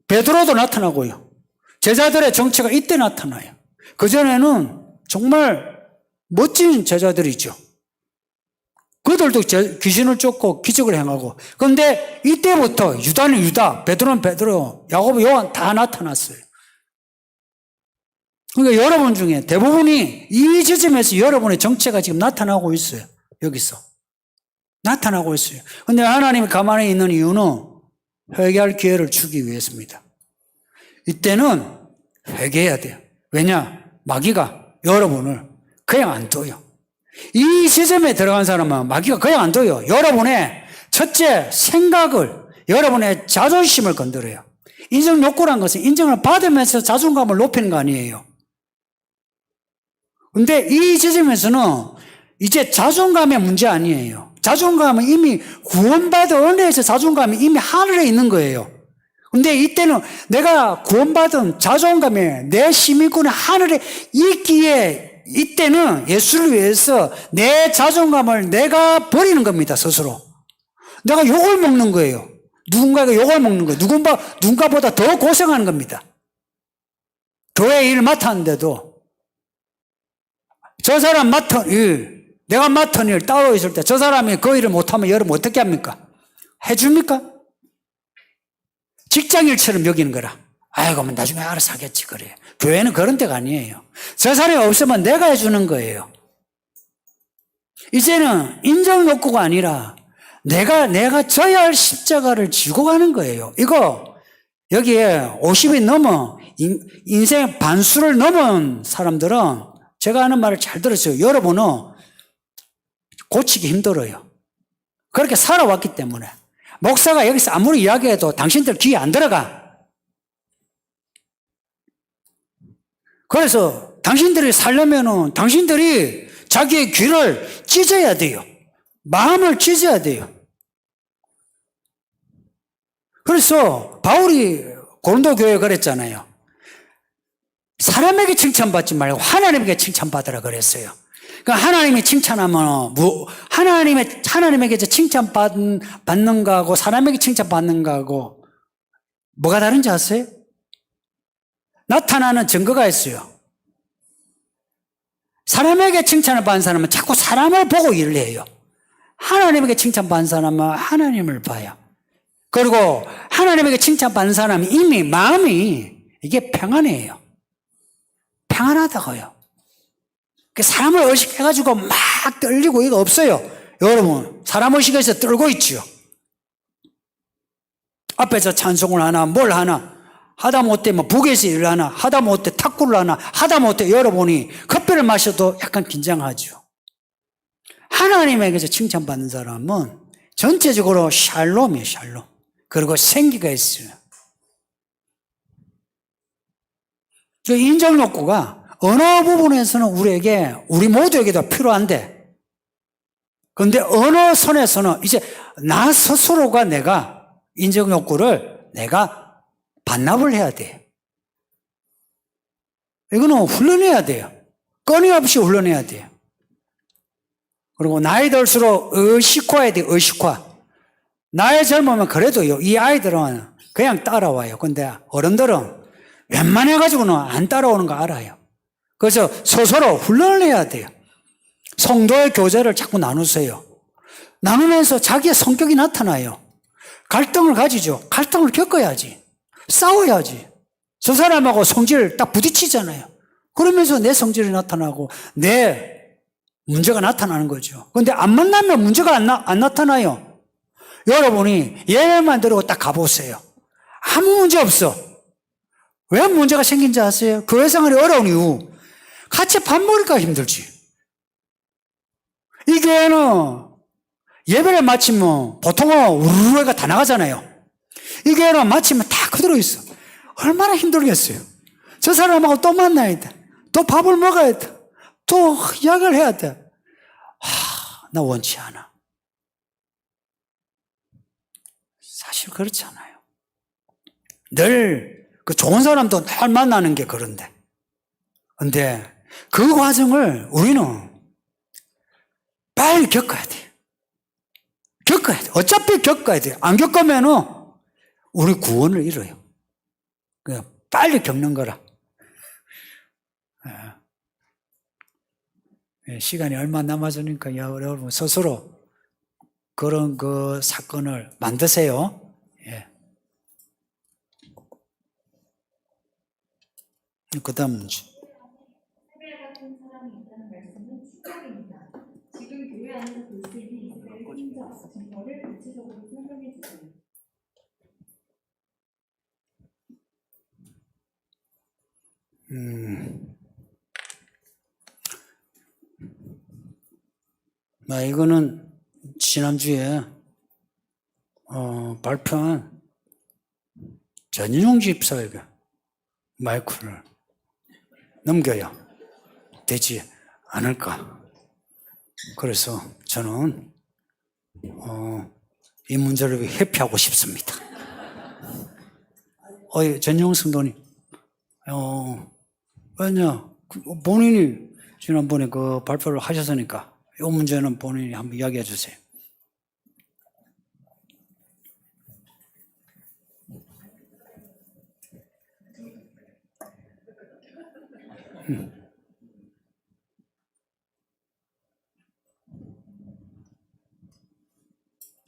베드로도 나타나고요. 제자들의 정체가 이때 나타나요. 그전에는 정말 멋진 제자들이죠. 그들도 귀신을 쫓고 기적을 행하고. 그런데 이때부터 유다는 유다, 베드로는 베드로, 야고보, 요한 다 나타났어요. 그러니까 여러분 중에 대부분이 이 지점에서 여러분의 정체가 지금 나타나고 있어요. 여기서. 나타나고 있어요. 그런데 하나님이 가만히 있는 이유는 회개할 기회를 주기 위해서입니다. 이때는 회개해야 돼요. 왜냐? 마귀가 여러분을 그냥 안 둬요. 이 시점에 들어간 사람은 마귀가 그냥 안 둬요. 여러분의 첫째 생각을, 여러분의 자존심을 건드려요. 인정 욕구란 것은 인정을 받으면서 자존감을 높이는 거 아니에요. 근데 이 지점에서는 이제 자존감의 문제 아니에요. 자존감은 이미 구원받은 은혜에서 자존감이 이미 하늘에 있는 거예요. 근데 이때는 내가 구원받은 자존감에 내 시민권이 하늘에 있기에 이때는 예수를 위해서 내 자존감을 내가 버리는 겁니다, 스스로. 내가 욕을 먹는 거예요. 누군가가 욕을 먹는 거예요. 누군가보다 더 고생하는 겁니다. 교회 일 맡았는데도 저 사람 맡은 일, 내가 맡은 일 따로 있을 때 저 사람이 그 일을 못하면 여러분 어떻게 합니까? 해줍니까? 직장일처럼 여기는 거라. 아이고, 뭐 나중에 알아서 하겠지, 그래. 교회는 그런 데가 아니에요. 저 사람이 없으면 내가 해주는 거예요. 이제는 인정 욕구가 아니라 내가 져야 할 십자가를 지고 가는 거예요. 이거, 여기에 50이 넘어, 인생 반수를 넘은 사람들은 제가 하는 말을 잘 들었어요. 여러분은 고치기 힘들어요. 그렇게 살아왔기 때문에. 목사가 여기서 아무리 이야기해도 당신들 귀에 안 들어가. 그래서 당신들이 살려면은 당신들이 자기의 귀를 찢어야 돼요. 마음을 찢어야 돼요. 그래서 바울이 고린도 교회에 그랬잖아요. 사람에게 칭찬받지 말고 하나님에게 칭찬받으라 그랬어요. 그러니까 하나님이 칭찬하면 하나님에게 칭찬받는 거하고 사람에게 칭찬받는 거하고 뭐가 다른지 아세요? 나타나는 증거가 있어요. 사람에게 칭찬을 받는 사람은 자꾸 사람을 보고 일을 해요. 하나님에게 칭찬받는 사람은 하나님을 봐요. 그리고 하나님에게 칭찬받는 사람이 이미 마음이 이게 평안해요. 평안하다고요. 사람을 의식해가지고 막 떨리고 이거 없어요. 여러분, 사람 의식에서 떨고 있죠. 앞에서 찬송을 하나, 뭘 하나, 하다못해 뭐 북에서 일을 하나, 하다못해 탁구를 하나, 하다못해 여러분이 커피를 마셔도 약간 긴장하죠. 하나님에게서 칭찬받는 사람은 전체적으로 샬롬이에요, 샬롬. 그리고 생기가 있어요. 그 인정 욕구가 어느 부분에서는 우리 모두에게도 필요한데, 그런데 어느 선에서는 이제 나 스스로가 내가 인정 욕구를 내가 반납을 해야 돼요. 이거는 훈련해야 돼요. 끊임없이 훈련해야 돼요. 그리고 나이 들수록 의식화해야 돼요, 의식화. 나이 젊으면 그래도요, 이 아이들은 그냥 따라와요. 근데 어른들은 웬만해가지고는 안 따라오는 거 알아요. 그래서 스스로 훈련을 해야 돼요. 성도의 교제를 자꾸 나누세요. 나누면서 자기의 성격이 나타나요. 갈등을 가지죠. 갈등을 겪어야지. 싸워야지. 저 사람하고 성질 딱 부딪히잖아요. 그러면서 내 성질이 나타나고 내 문제가 나타나는 거죠. 그런데 안 만나면 문제가 안 나타나요. 여러분이 예배만 들고 딱 가보세요. 아무 문제 없어. 왜 문제가 생긴지 아세요? 교회 생활이 어려운 이유. 같이 밥 먹으니까 힘들지. 이 교회는 예배를 마치면 보통은 우르르가 다 나가잖아요. 이 교회는 마치면 다 그대로 있어. 얼마나 힘들겠어요. 저 사람하고 또 만나야 돼. 또 밥을 먹어야 돼. 또 이야기를 해야 돼. 나 원치 않아. 사실 그렇지 않아요. 늘 그 좋은 사람도 늘 만나는 게 그런데. 근데 그 과정을 우리는 빨리 겪어야 돼요. 겪어야 돼. 어차피 겪어야 돼요. 안 겪으면은 우리 구원을 잃어요. 그냥 빨리 겪는 거라. 시간이 얼마 남아지니까 여러분 스스로 그런 그 사건을 만드세요. 예. 그 다음 문제. 이스라엘 같은 사람이 있다는 말씀은 축복입니다. 지금 교회 안에서 볼 수 있는 이스라엘 흔적, 증거를 구체적으로 설명해 주세요. 이거는 지난주에 발표한 전인용 집사에게 마이크를 넘겨야 되지. 않을까. 그래서 저는 이 문제를 회피하고 싶습니다. 전용 성도님, 왜냐, 본인이 지난번에 그 발표를 하셨으니까 이 문제는 본인이 한번 이야기해 주세요.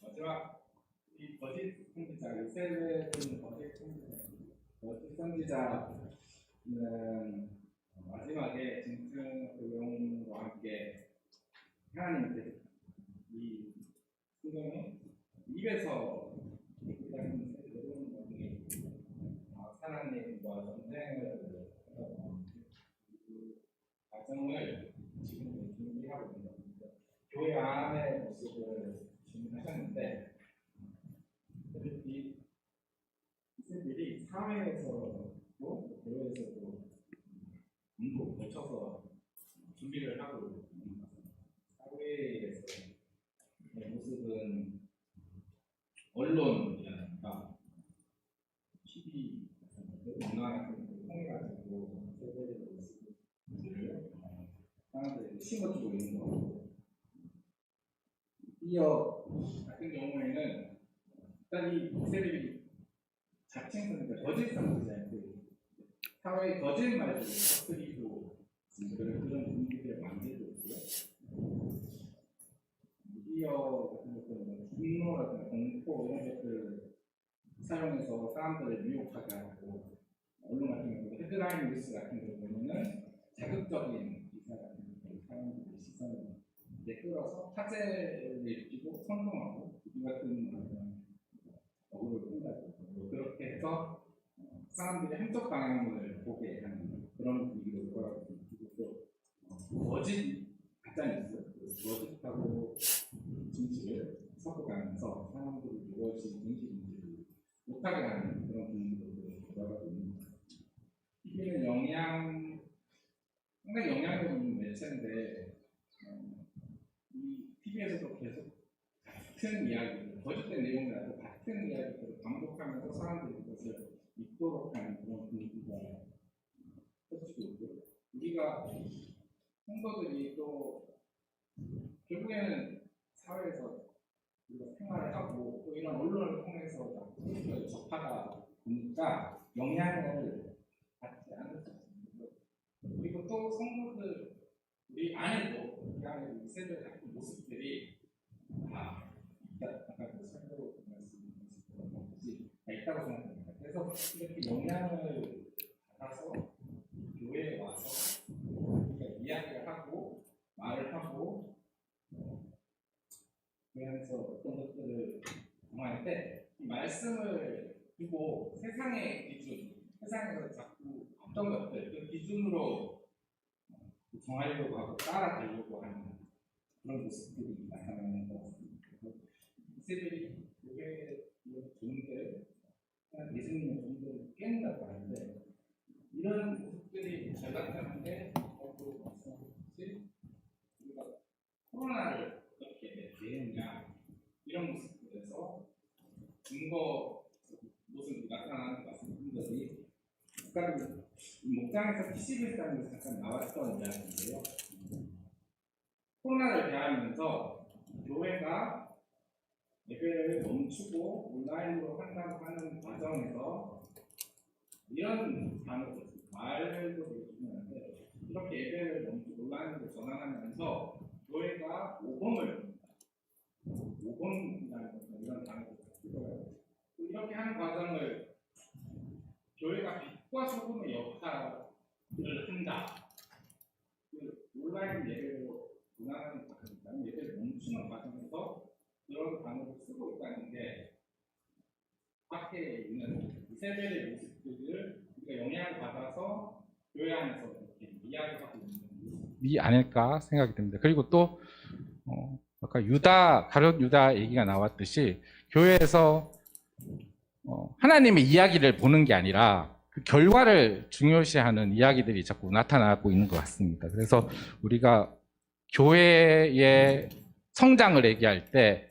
마지막 이 거짓 선지자, 요셉의 거짓 선지자는 마지막에 짐승 고용과 함께 하나님께 이 성경에 입에서 기다리는 하나님과 전쟁을 그 과정을 지금 준비하고 있는 겁니다. 교회 안의 모습을 준비하셨는데 이들이 사회에서도 교회에서도 공부 거쳐서 준비를 하고 있는 사회에서의 모습은 언론이라든가 TV 문화 같은 걸 통해가지고 세대의 모습들을 사람들에게 심어주고 있는 거고, 이어 같은 경우에는 일단 이 세대들이 자칭 선지자, 거짓 선지자인데 사회의 거짓말들을 퍼뜨리고 그런 분위기를 만들고 있고요. 미디어 같은 것들은 분노라든가 공포 이런 것들을 사용해서 사람들을 유혹하게 하고, 언론 같은 경우는 헤드라인 뉴스 같은 걸 보면은 자극적인 기사 같은 것들을 사람들의 시선을 끌어서 화제를 일으키고 선동하고 이 같은 어구를 끈다고 그렇게 해서 사람들이 한쪽 방향을 보게 하는 그런 분위기를 거라고 느끼고, 또 거짓 가짜뉴스, 거짓하고 진실을 섞어가면서 사람들이 무엇이 진실인지를 못하게 하는 그런 분위기를 거라고 있는 것 같습니다. TV는 상당히 영향력 있는 매체인데 이 TV에서도 계속 같은 이야기들, 거짓된 내용이라도 같은 이야기들을 반복하면서 사람들이 그것을 믿도록 하는 그런 분위기가 펼치고 있고, 우리가 성도들이 또 결국에는 사회에서 우리가 생활을 하고 또 이런 언론을 통해서 접하다 보니까 영향을 받지 않을 수 있습니다. 그리고 또 성도들 우리 안에도 우리 세대의 같은 모습들이 다 아까 그 설교 말씀하신 있다고 생각합니다. 그래서 이렇게 영향을 받아서 교회에 와서 우리가 이야기를 하고 말을 하고 교회에서 어떤 것들을 정할 때 이 말씀을 두고 세상의 기준, 세상에서 자꾸 어떤 것들 그 기준으로 정하려고 하고 따라가려고 하는 그런 모습들이 나타나는 것 같습니다. 그래서 이세들이 교회의 종들, 예수님의 종들을 깨는다고 하는데, 이런 모습들이 절박한데 또 말씀하셨듯이 우리가 코로나를 어떻게 대응하냐 이런 모습들에서 증거 모습이 나타나는 것 같습니다. 아까 목장에서 PCB라는 게 잠깐 나왔던 이야기인데요. 코로나를 대하면서 교회가 예배를 멈추고 온라인으로 한다고 하는 과정에서 이런 단어들, 말도 되게 중요한데, 이렇게 예배를 멈추고 온라인으로 전환하면서 교회가 모범이라는 이런 단어를 쓰고요. 이렇게 하는 과정을 교회가 빛과 소금의 역할을 한다. 그 온라인 예배로 전환하는 과정, 예배를 멈추는 과정에서 그런 단어를 쓰고 있다는 게 밖에 있는 세대의 모습들을 우리가 영향을 받아서 교회 안에서 이렇게 이야기하고 있는 모습이 아닐까 생각이 듭니다. 그리고 또 아까 가룟 유다 얘기가 나왔듯이 교회에서 하나님의 이야기를 보는 게 아니라 그 결과를 중요시하는 이야기들이 자꾸 나타나고 있는 것 같습니다. 그래서 우리가 교회의 성장을 얘기할 때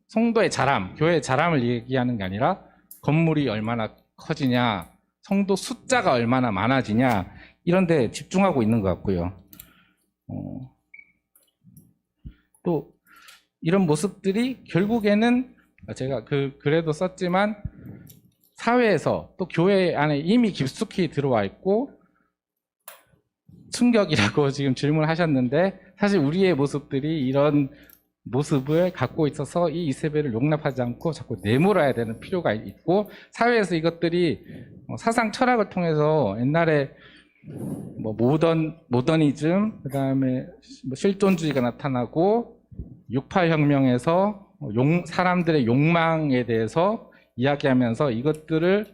성도의 자람, 교회의 자람을 얘기하는 게 아니라 건물이 얼마나 커지냐, 성도 숫자가 얼마나 많아지냐 이런 데 집중하고 있는 것 같고요. 또 이런 모습들이 결국에는 제가 그 글에도 썼지만 사회에서 또 교회 안에 이미 깊숙이 들어와 있고 충격이라고 지금 질문을 하셨는데 사실 우리의 모습들이 이런 모습을 갖고 있어서 이 이세벨을 용납하지 않고 자꾸 내몰아야 되는 필요가 있고 사회에서 이것들이 사상 철학을 통해서 옛날에 뭐 모더니즘 그다음에 실존주의가 나타나고 68혁명에서 사람들의 욕망에 대해서 이야기하면서 이것들을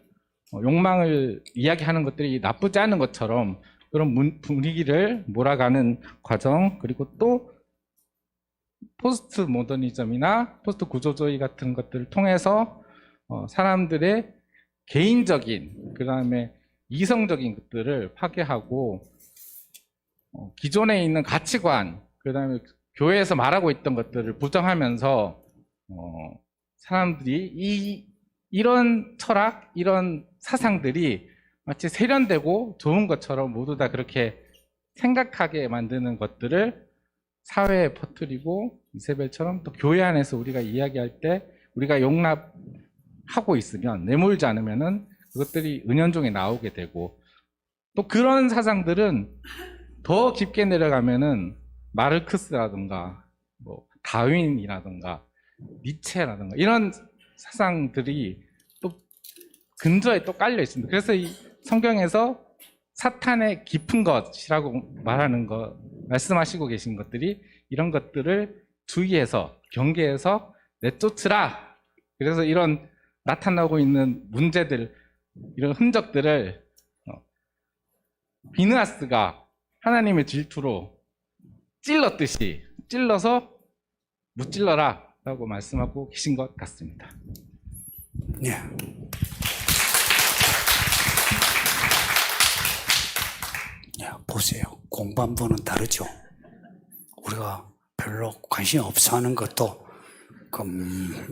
욕망을 이야기하는 것들이 나쁘지 않은 것처럼 그런 분위기를 몰아가는 과정 그리고 또 포스트 모더니즘이나 포스트 구조주의 같은 것들을 통해서 사람들의 개인적인 그다음에 이성적인 것들을 파괴하고 기존에 있는 가치관 그다음에 교회에서 말하고 있던 것들을 부정하면서 사람들이 이런 철학, 이런 사상들이 마치 세련되고 좋은 것처럼 모두 다 그렇게 생각하게 만드는 것들을 사회에 퍼뜨리고 이세벨처럼 또 교회 안에서 우리가 이야기할 때 우리가 용납하고 있으면 내몰지 않으면은 그것들이 은연중에 나오게 되고 또 그런 사상들은 더 깊게 내려가면은 마르크스라든가 뭐 다윈이라든가 니체라든가 이런 사상들이 또 근저에 또 깔려 있습니다. 그래서 이 성경에서 사탄의 깊은 것이라고 말하는 거 말씀하시고 계신 것들이 이런 것들을 주의해서 경계해서 내쫓으라. 그래서 이런 나타나고 있는 문제들 이런 흔적들을 비느하스가 하나님의 질투로 찔렀듯이 찔러서 무찔러라 라고 말씀하고 계신 것 같습니다. 네. 야, 보세요. 공반부는 다르죠. 우리가 별로 관심 없어 하는 것도 그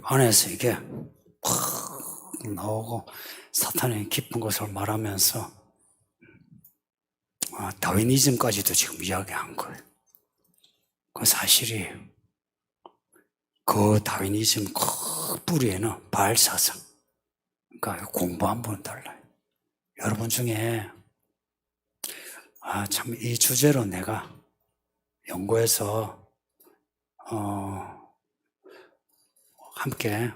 안에서 이게 확 나오고 사탄의 깊은 것을 말하면서 다윈이즘까지도 지금 이야기한 거예요. 그 사실이에요. 그 다윈이즘 그 뿌리에는 바알 사상. 그러니까 공부한 분은 달라요. 여러분 중에 참 이 주제로 내가 연구해서 함께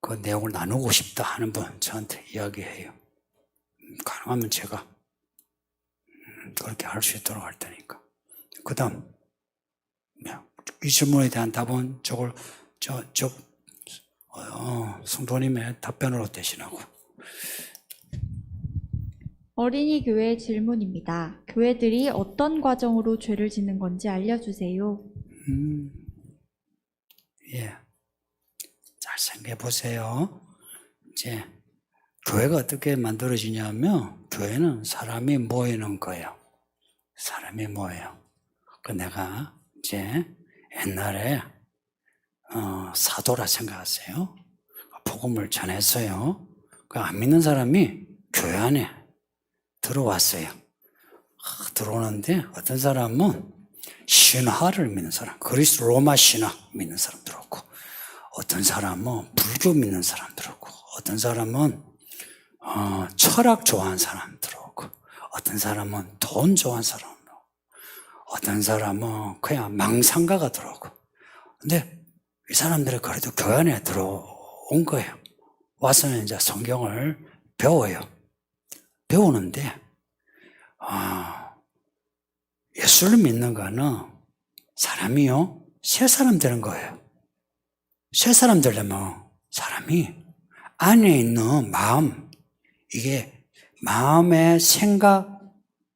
그 내용을 나누고 싶다 하는 분 저한테 이야기해요. 가능하면 제가 그렇게 할 수 있도록 할 테니까. 그 다음 이 질문에 대한 답은 성도님의 답변으로 대신하고. 어린이 교회 질문입니다. 교회들이 어떤 과정으로 죄를 짓는 건지 알려주세요. 예. 잘 생각해 보세요. 이제 교회가 어떻게 만들어지냐면 교회는 사람이 모이는 거예요. 사람이 모여요. 내가 이제 옛날에 사도라 생각하세요. 복음을 전했어요. 안 믿는 사람이 교회 안에 들어왔어요. 들어오는데 어떤 사람은 신화를 믿는 사람, 그리스 로마 신화 믿는 사람 들어오고, 어떤 사람은 불교 믿는 사람 들어오고, 어떤 사람은 철학 좋아하는 사람 들어오고, 어떤 사람은 돈 좋아하는 사람 들어오고, 어떤 사람은 그냥 망상가가 들어오고. 근데 이 사람들이 그래도 교회 안에 들어온 거예요. 와서는 이제 성경을 배워요. 배우는데 예수를 믿는 거는 사람이요 새 사람 되는 거예요. 새 사람 되려면 사람이 안에 있는 마음, 이게 마음의 생각,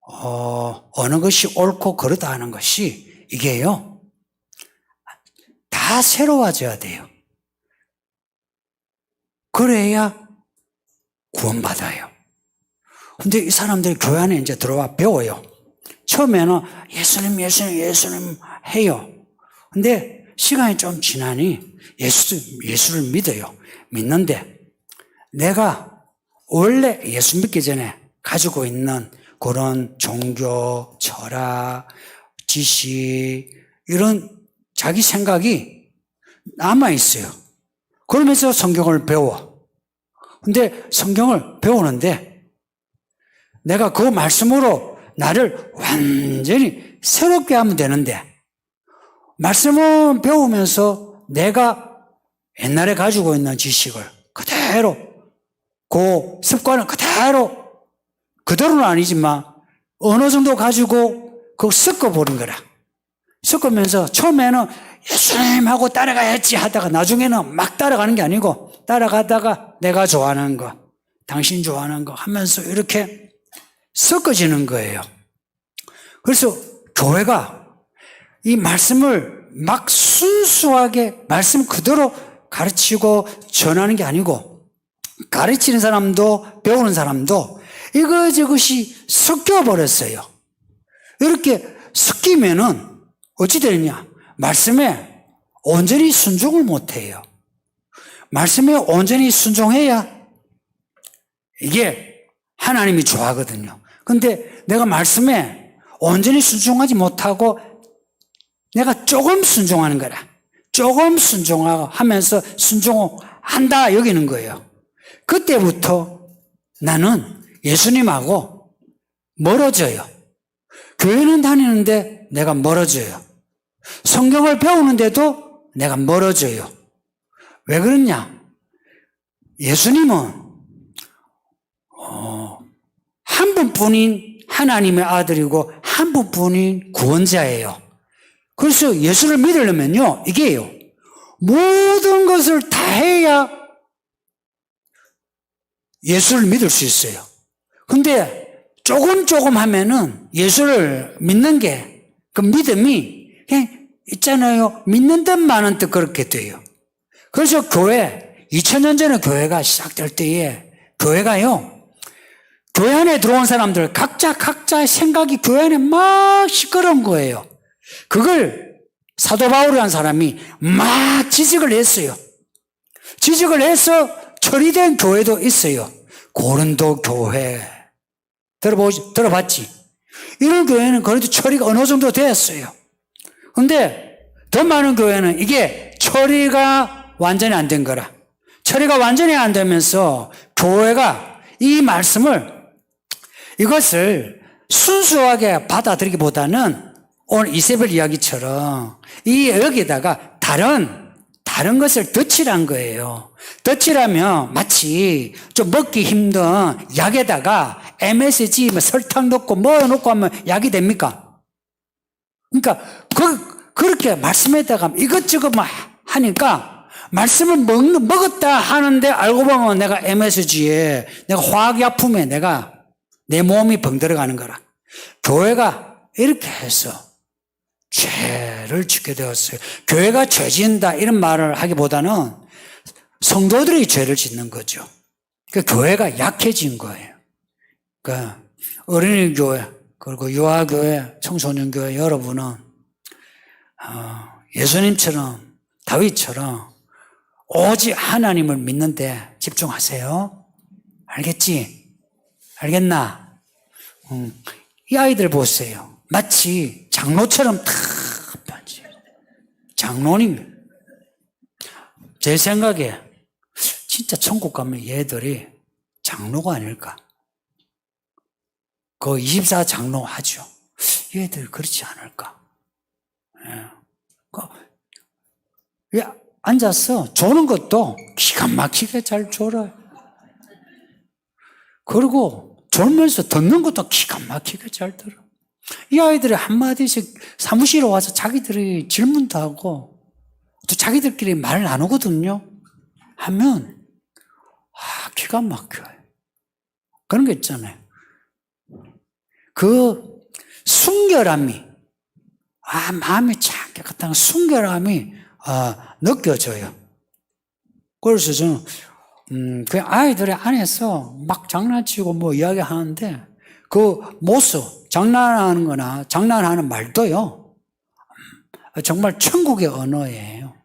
어느 것이 옳고 그르다 하는 것이 이게요 다 새로워져야 돼요. 그래야 구원받아요. 근데 이 사람들이 교회 안에 이제 들어와 배워요. 처음에는 예수님 해요. 근데 시간이 좀 지나니 예수를 믿어요. 믿는데 내가 원래 예수 믿기 전에 가지고 있는 그런 종교, 철학, 지식 이런 자기 생각이 남아있어요. 그러면서 성경을 배워. 근데 성경을 배우는데 내가 그 말씀으로 나를 완전히 새롭게 하면 되는데 말씀을 배우면서 내가 옛날에 가지고 있는 지식을 그대로 그 습관을 그대로는 아니지만 어느 정도 가지고 그거 섞어버린 거라. 섞으면서 처음에는 예수님하고 따라가야지 하다가 나중에는 막 따라가는 게 아니고 따라가다가 내가 좋아하는 거, 당신 좋아하는 거 하면서 이렇게 섞어지는 거예요. 그래서 교회가 이 말씀을 막 순수하게 말씀 그대로 가르치고 전하는 게 아니고 가르치는 사람도 배우는 사람도 이것저것이 섞여버렸어요. 이렇게 섞이면은 어찌 되느냐? 말씀에 온전히 순종을 못해요. 말씀에 온전히 순종해야 이게 하나님이 좋아하거든요. 근데 내가 말씀에 온전히 순종하지 못하고 내가 조금 순종하는 거라. 조금 순종하면서 순종한다 여기는 거예요. 그때부터 나는 예수님하고 멀어져요. 교회는 다니는데 내가 멀어져요. 성경을 배우는데도 내가 멀어져요. 왜 그러냐? 예수님은 한 분뿐인 하나님의 아들이고 한 분뿐인 구원자예요. 그래서 예수를 믿으려면요, 이게요. 모든 것을 다 해야 예수를 믿을 수 있어요. 근데 조금 하면은 예수를 믿는 게 그 믿음이 그냥 있잖아요. 믿는 듯 마는 듯 그렇게 돼요. 그래서 교회, 2000년 전에 교회가 시작될 때에 교회가요, 교회 안에 들어온 사람들 각자의 생각이 교회 안에 막 시끄러운 거예요. 그걸 사도 바울이라는 사람이 막 지적을 했어요. 지적을 해서 처리된 교회도 있어요. 고린도 교회 들어봤지? 이런 교회는 그래도 처리가 어느 정도 되었어요. 근데 더 많은 교회는 이게 처리가 완전히 안 된 거라. 처리가 완전히 안 되면서 교회가 이 말씀을 이것을 순수하게 받아들이기보다는 오늘 이세벨 이야기처럼 이 여기다가 다른 것을 덧칠한 거예요. 덧칠하면 마치 좀 먹기 힘든 약에다가 MSG, 설탕 넣고 뭐 넣고 하면 약이 됩니까? 그러니까 그렇게 말씀에다가 이것저것 막 하니까 말씀을 먹었다 하는데 알고 보면 내가 MSG에 내가 화학약품에 내 몸이 병들어가는 거라. 교회가 이렇게 해서 죄를 짓게 되었어요. 교회가 죄 지은다 이런 말을 하기보다는 성도들이 죄를 짓는 거죠. 그러니까 교회가 약해진 거예요. 그러니까 어린이 교회 그리고 유아교회, 청소년교회 여러분은 예수님처럼 다윗처럼 오직 하나님을 믿는데 집중하세요. 알겠지? 알겠나? 이 아이들 보세요. 마치 장로처럼 탁 빠지. 장로님. 제 생각에 진짜 천국 가면 얘들이 장로가 아닐까. 그 24장로 하죠. 얘들 그렇지 않을까. 예. 앉아서 조는 것도 기가 막히게 잘 졸아요. 그리고 졸면서 듣는 것도 기가 막히게 잘 들어. 이 아이들이 한마디씩 사무실에 와서 자기들이 질문도 하고 또 자기들끼리 말 나누거든요. 하면 기가 막혀요. 그런 거 있잖아요. 그 순결함이 마음이 참 깨끗한 순결함이 느껴져요. 그래서 저는 그 아이들의 안에서 막 장난치고 뭐 이야기하는데 그 모습, 장난하는 거나 장난하는 말도요, 정말 천국의 언어예요.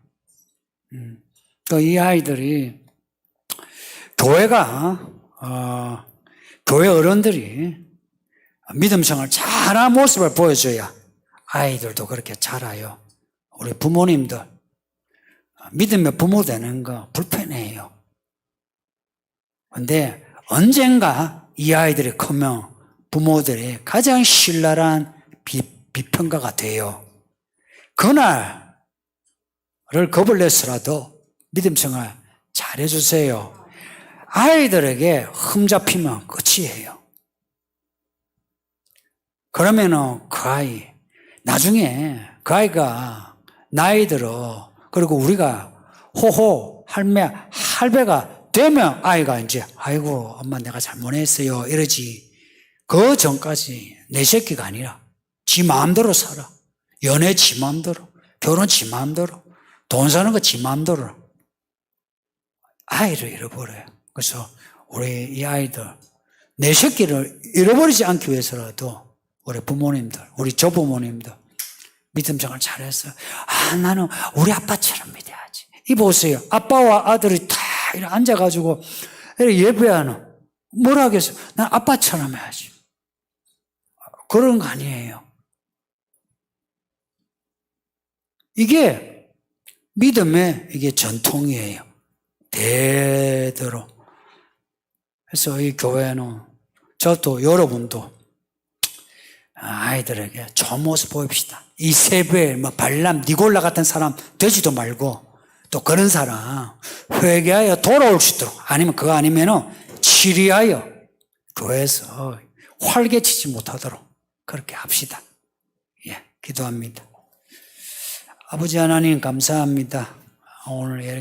이 아이들이 교회가, 교회 어른들이 믿음 생활 잘하는 모습을 보여줘야 아이들도 그렇게 자라요. 우리 부모님들, 믿음의 부모 되는 거 불편해요. 근데 언젠가 이 아이들이 크면 부모들이 가장 신랄한 비평가가 돼요. 그날을 겁을 내서라도 믿음 생활 잘해주세요. 아이들에게 흠잡히면 끝이에요. 그러면은 그 아이, 나중에 그 아이가 나이 들어, 그리고 우리가 호호, 할매, 할배가 되면 아이가 이제, 아이고, 엄마 내가 잘못했어요. 이러지. 그 전까지 내 새끼가 아니라 지 마음대로 살아. 연애 지 마음대로, 결혼 지 마음대로, 돈 사는 거 지 마음대로. 아이를 잃어버려요. 그래서 우리 이 아이들, 내 새끼를 잃어버리지 않기 위해서라도 우리 부모님들, 우리 조부모님들 믿음 생활 잘해서 나는 우리 아빠처럼 믿어야지. 이 보세요. 아빠와 아들이 다 이렇게 앉아가지고 이렇게 예배하는, 뭐라 하겠어? 난 아빠처럼 해야지. 그런 거 아니에요. 이게 믿음의 이게 전통이에요. 대대로. 그래서 이 교회는 저도 여러분도 아이들에게 좋은 모습 보입시다. 이세벨, 발람, 니골라 같은 사람 되지도 말고 또 그런 사람 회개하여 돌아올 수 있도록, 아니면 그거 아니면은 치리하여 교회에서 활개치지 못하도록 그렇게 합시다. 예, 기도합니다. 아버지 하나님 감사합니다. 오늘 이렇게